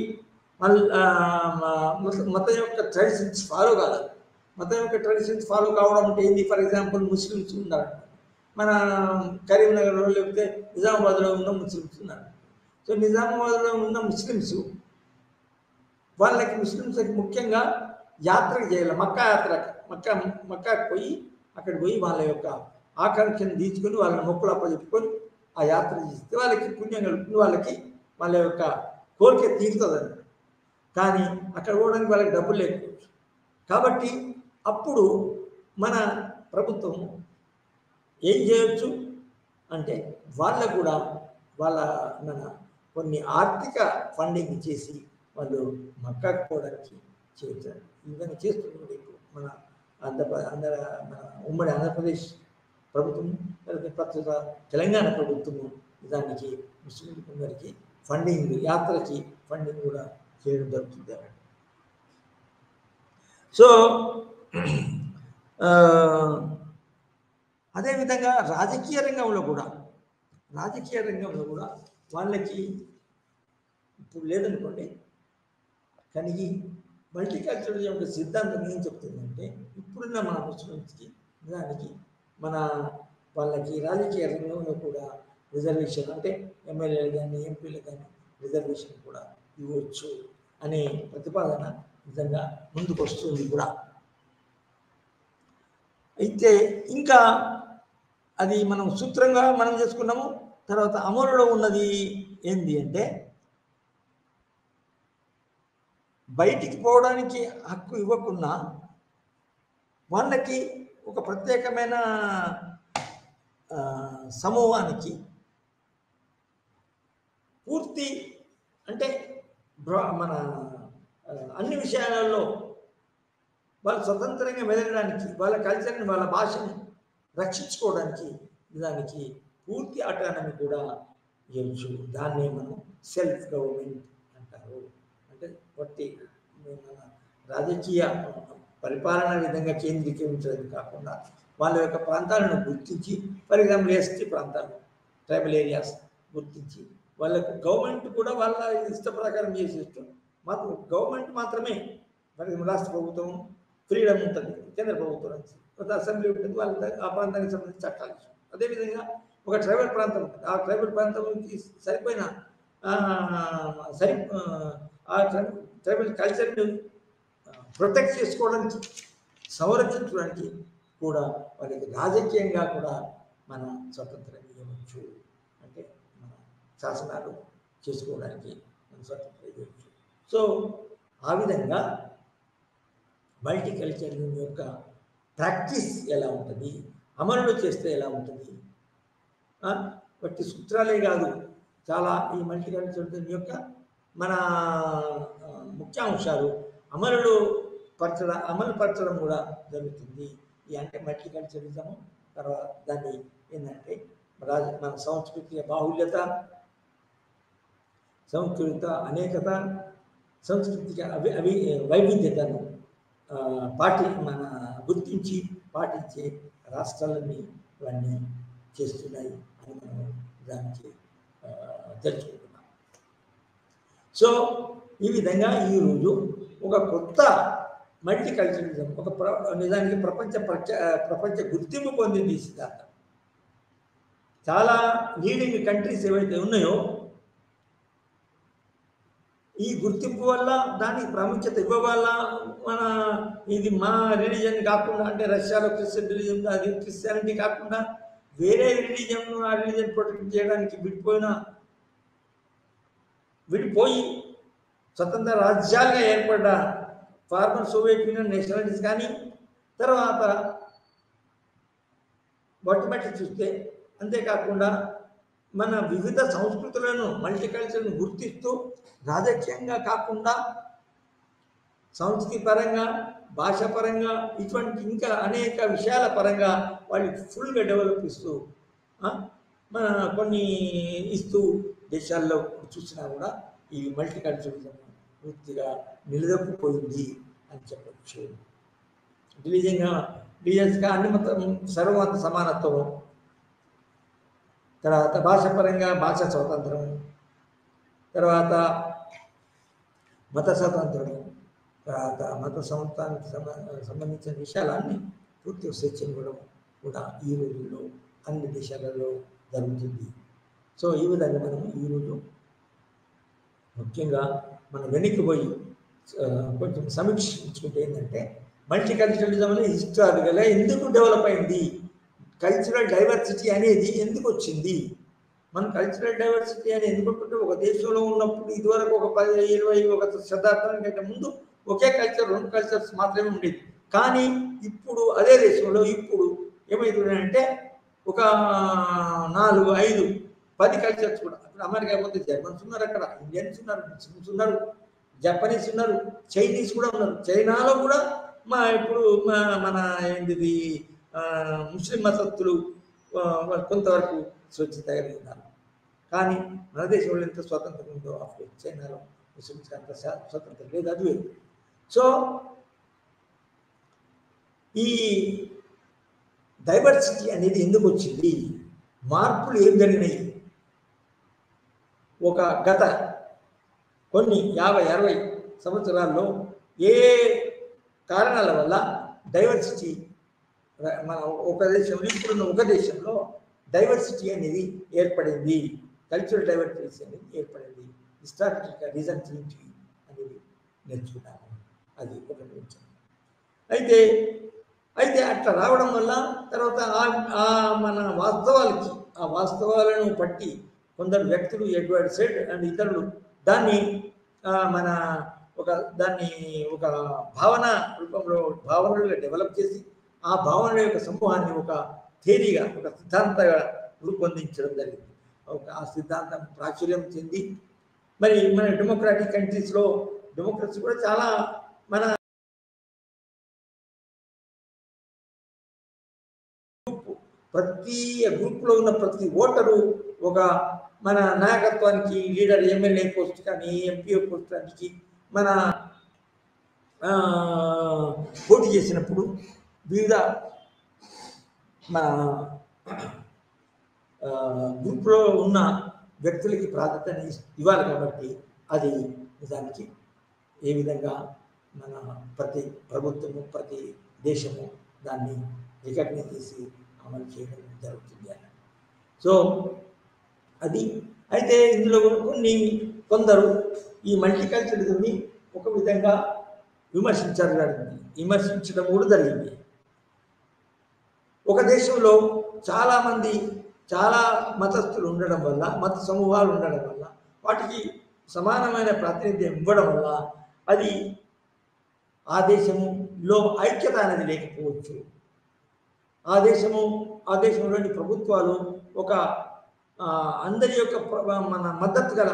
మతం యొక్క ట్రెడిషన్స్ ఫాలో కాలేదు. మతం యొక్క ట్రెడిషన్స్ ఫాలో కావడం అంటే ఏంటి? ఫర్ ఎగ్జాంపుల్ ముస్లిమ్స్ ఉన్నారు మన కరీంనగర్లో, లేకపోతే నిజామాబాద్లో ఉన్న ముస్లిమ్స్ ఉన్నారు. సో నిజామాబాద్లో ఉన్న ముస్లిమ్స్ ముస్లిమ్స్కి ముఖ్యంగా యాత్రకు చేయాలి. మక్కాకు పోయి అక్కడికి పోయి వాళ్ళ యొక్క ఆకాంక్షను తీసుకొని వాళ్ళని మొక్కులు అప్పచెప్పుకొని ఆ యాత్ర చేస్తే వాళ్ళకి పుణ్యం కలుగుతుంది, వాళ్ళ యొక్క కోరిక తీరుతుందని. కానీ అక్కడ పోవడానికి వాళ్ళకి డబ్బులు లేకపోవచ్చు. కాబట్టి అప్పుడు మన ప్రభుత్వం ఏం చేయొచ్చు అంటే వాళ్ళకు కూడా మన కొన్ని ఆర్థిక ఫండింగ్ చేసి వాళ్ళు మక్కాకు పోవడానికి చేస్తారు. ఇవన్నీ చేస్తున్నారు ఇప్పుడు మన మన ఉమ్మడి ఆంధ్రప్రదేశ్ ప్రభుత్వం, ప్రస్తుత తెలంగాణ ప్రభుత్వము దానికి ముస్లింలందరికీ ఫండింగ్, యాత్రకి ఫండింగ్ కూడా చేయడం జరుగుతుంది. సో అదేవిధంగా రాజకీయ రంగంలో కూడా వాళ్ళకి ఇప్పుడు లేదనుకోండి, కానీ ఈ మల్టీకల్చరల్ యొక్క సిద్ధాంతం ఏం చెప్తుందంటే ఇప్పుడున్న మన ముస్లిమ్స్కి దానికి వాళ్ళకి రాజకీయ రంగంలో కూడా రిజర్వేషన్, అంటే ఎమ్మెల్యేలు కానీ ఎంపీలు కానీ రిజర్వేషన్ కూడా ఇవ్వచ్చు అనే ప్రతిపాదన నిజంగా ముందుకు వస్తుంది కూడా. అయితే ఇంకా అది మనం సూత్రంగా మనం చేసుకున్నాము. తర్వాత అమలులో ఉన్నది ఏంది అంటే బయటికి పోవడానికి హక్కు ఇవ్వకున్నా వాళ్ళకి ఒక ప్రత్యేకమైన సమూహానికి పూర్తి అంటే మన అన్ని విషయాలలో వాళ్ళు స్వతంత్రంగా మెదలడానికి, వాళ్ళ కల్చర్ని, వాళ్ళ భాషని రక్షించుకోవడానికి దానికి పూర్తి ఆటానమీ కూడా ఇవ్వచ్చు. దాన్నే మనం సెల్ఫ్ గవర్నమెంట్ అంటారు. అంటే బట్టి మన రాజకీయ పరిపాలన విధంగా కేంద్రీకరించడం కాకుండా వాళ్ళ యొక్క ప్రాంతాలను గుర్తించి, ఫర్ ఎగ్జాంపుల్ ఎస్టీ ప్రాంతాలు, ట్రైబల్ ఏరియాస్ గుర్తించి వాళ్ళకు గవర్నమెంట్ కూడా వాళ్ళ ఇష్ట ప్రకారం చేసేస్తూ మాకు గవర్నమెంట్ మాత్రమే, మరి రాష్ట్ర ప్రభుత్వం ఫ్రీడమ్ ఉంటుంది, కేంద్ర ప్రభుత్వం నుంచి కొంత అసెంబ్లీ ఉంటుంది, వాళ్ళ ఆ ప్రాంతానికి సంబంధించి చట్టాలు. అదేవిధంగా ఒక ట్రైబల్ ప్రాంతం ఉంటుంది, ఆ ట్రైబల్ ప్రాంతంకి సరిపోయిన ఆ ట్రైబల్ కల్చర్ని ప్రొటెక్ట్ చేసుకోవడానికి, సంరక్షించడానికి కూడా వాళ్ళకి రాజకీయంగా కూడా మన స్వతంత్రం ఇవ్వచ్చు. అంటే మన శాసనాలు చేసుకోవడానికి మన స్వతంత్రం ఇవ్వచ్చు. సో ఆ విధంగా మల్టీకల్చరల్ యొక్క ప్రాక్టీస్ ఎలా ఉంటుంది, అమలులో చేస్తే ఎలా ఉంటుంది, బట్టి సూత్రాలే కాదు, చాలా ఈ మల్టీకల్చరల్ యొక్క మన ముఖ్యాంశాలు అమలు పరచడం కూడా జరుగుతుంది. ఈ అంటే మల్టీకల్చరిజము తర్వాత దాన్ని ఏంటంటే మన సాంస్కృతిక బాహుల్యత, అనేకత, సాంస్కృతిక వైవిధ్యతను మన గుర్తించి పాటించే రాష్ట్రాలన్నీ ఇవన్నీ చేస్తున్నాయి అని మనం దానికి తెలుసుకుంటున్నాం. సో ఈ విధంగా ఈరోజు ఒక కొత్త మల్టీకల్చరలిజం, నిజానికి ప్రపంచ గుర్తింపు పొందింది ఈ సిద్ధాంతం. చాలా లీడింగ్ కంట్రీస్ ఏవైతే ఉన్నాయో ఈ గుర్తింపు వల్ల దానికి ప్రాముఖ్యత ఇవ్వవల్ల ఇది మా రిలీజన్ కాకుండా, అంటే రష్యాలో క్రిస్టియన్ రిలీజన్, అది క్రిస్టియానిటీ కాకుండా వేరే రిలీజన్, ఆ రిలీజన్ ప్రొటెక్ట్ చేయడానికి విడిపోయి స్వతంత్ర రాజ్యాలుగా ఏర్పడ్డ ఫార్మర్ సోవియట్ యూనియన్ నేషనాలిటీస్ కానీ, తర్వాత వాటి బట్టి చూస్తే, అంతేకాకుండా మన వివిధ సంస్కృతులను మల్టీకల్చర్ను గుర్తిస్తూ రాజకీయంగా కాకుండా సంస్కృతి పరంగా, భాష పరంగా, ఇటువంటి ఇంకా అనేక విషయాల పరంగా వాళ్ళు ఫుల్గా డెవలప్ ఇస్తూ మన కొన్ని ఇస్తూ దేశాల్లో చూసినా కూడా ఈ మల్టీకల్చరలిజం పూర్తిగా నిలదొక్కుపోయింది అని చెప్పచ్చు. రిలీజియస్గా అన్ని మతం సర్వమత సమానత్వం, తర్వాత భాషపరంగా భాష స్వాతంత్రం, తర్వాత మత స్వాతంత్రం, తర్వాత మత సంస్థానికి సంబంధించిన విషయాలన్నీ పూర్తి స్వేచ్ఛను కూడా ఈ రోజుల్లో అన్ని దేశాలలో జరుగుతుంది. సో ఈ విధంగా మనం ఈరోజు ముఖ్యంగా మనం వెనక్కిపోయి కొంచెం సమీక్షించుకుంటే ఏంటంటే మల్టీకల్చరలిజం అనేది హిస్టారికల్గా ఎందుకు డెవలప్ అయింది, కల్చరల్ డైవర్సిటీ అనేది ఎందుకు వచ్చింది. మన కల్చరల్ డైవర్సిటీ అనేది ఎందుకంటే ఒక దేశంలో ఉన్నప్పుడు ఇదివరకు ఒక 10, 20, ఒక శతాబ్దం కంటే ముందు ఒకే కల్చర్, 2 కల్చర్స్ మాత్రమే ఉండేది. కానీ ఇప్పుడు అదే దేశంలో ఇప్పుడు ఏమవుతుందంటే ఒక 4, 5, 10 కల్చర్స్ కూడా. అప్పుడు అమెరికా పోతే జర్మన్స్ ఉన్నారు, అక్కడ ఇండియన్స్ ఉన్నారు, ముస్లిమ్స్ ఉన్నారు, జపనీస్ ఉన్నారు, చైనీస్ కూడా ఉన్నారు. చైనాలో కూడా ఇప్పుడు మన ఏంటిది ముస్లిం మతస్థులు కొంతవరకు స్వచ్ఛతగా ఉన్నారు. కానీ మన దేశంలో ఎంత స్వాతంత్రం ఉందో అప్పుడు చైనాలో ముస్లిమ్స్కి అంత స్వాతంత్రం లేదు, అది వేరు. సో ఈ డైవర్సిటీ అనేది ఎందుకు వచ్చింది, మార్పులు ఏం జరిగినాయి, ఒక గత కొన్ని 50, 60 సంవత్సరాల్లో ఏ కారణాల వల్ల డైవర్సిటీ మన ఒక దేశంలో ఇప్పుడున్న ఒక దేశంలో డైవర్సిటీ అనేది ఏర్పడింది, కల్చరల్ డైవర్సిటీ అనేది ఏర్పడింది, హిస్టారికల్ రీజన్స్ ఏంటి అనేది నేర్చుకున్నాము. అది ఒక నిమిషం. అయితే అట్లా రావడం వల్ల తర్వాత మన వాస్తవాలను పట్టి కొందరు వ్యక్తులు, ఎడ్వర్డ్ సెడ్ అండ్ ఇతరులు దాన్ని దాన్ని ఒక భావన రూపంలో భావనలుగా డెవలప్ చేసి ఆ భావనల యొక్క సమూహాన్ని ఒక థియరీగా, ఒక సిద్ధాంతంగా రూపొందించడం జరిగింది. ఆ సిద్ధాంతం ప్రాచుర్యం చెంది మరి మన డెమోక్రాటిక్ కంట్రీస్లో డెమోక్రసీ కూడా చాలా మన ప్రతి గ్రూప్లో ఉన్న ప్రతి ఓటరు ఒక మన నాయకత్వానికి, లీడర్, ఎమ్మెల్యే పోస్ట్ కానీ ఎంపీ పోస్ట్ కానీ మన పోటీ చేసినప్పుడు వివిధ మన గ్రూప్లో ఉన్న వ్యక్తులకి ప్రాధాన్యతని ఇవ్వాలి. కాబట్టి అది నిజానికి ఏ విధంగా మన ప్రతి ప్రభుత్వము, ప్రతి దేశము దాన్ని రికగ్నైజ్ చేసి అమలు చేయడం జరుగుతుంది అని. సో అది అయితే ఇందులో కొందరు ఈ మల్టీకల్చరలిజంని ఒక విధంగా విమర్శించడం కూడా జరిగింది. ఒక దేశంలో చాలా మతస్థులు ఉండడం వల్ల, మత సమూహాలు ఉండడం వల్ల, వాటికి సమానమైన ప్రాతినిధ్యం ఇవ్వడం వల్ల అది ఆ దేశంలో ఐక్యత అనేది లేకపోవచ్చు. ఆ దేశంలోని ప్రభుత్వాలు ఒక అందరి యొక్క మన మద్దతు గల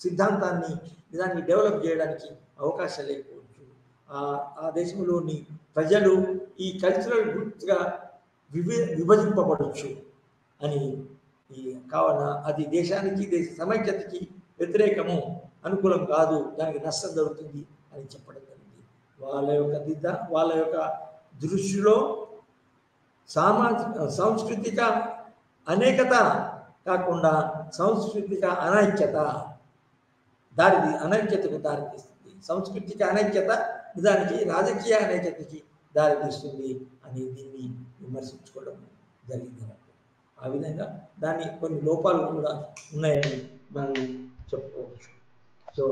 సిద్ధాంతాన్ని దాన్ని డెవలప్ చేయడానికి అవకాశం లేకపోవచ్చు. ఆ దేశంలోని ప్రజలు ఈ కల్చరల్ గ్రూప్స్గా విభజింపబడవచ్చు అని కావున అది దేశానికి, దేశ సమైక్యతకి వ్యతిరేకము, అనుకూలం కాదు, దానికి నష్టం జరుగుతుంది అని చెప్పడం జరిగింది. వాళ్ళ యొక్క దృష్టిలో సాంస్కృతిక అనేకత కాకుండా సాంస్కృతిక అనైక్యతకు దారితీస్తుంది. సాంస్కృతిక అనైక్యత నిజానికి రాజకీయ అనైక్యతకి దారితీస్తుంది అని దీన్ని విమర్శించుకోవడం జరిగింది. ఆ విధంగా దాని కొన్ని లోపాలు కూడా ఉన్నాయని మనం చెప్పుకోవచ్చు. సో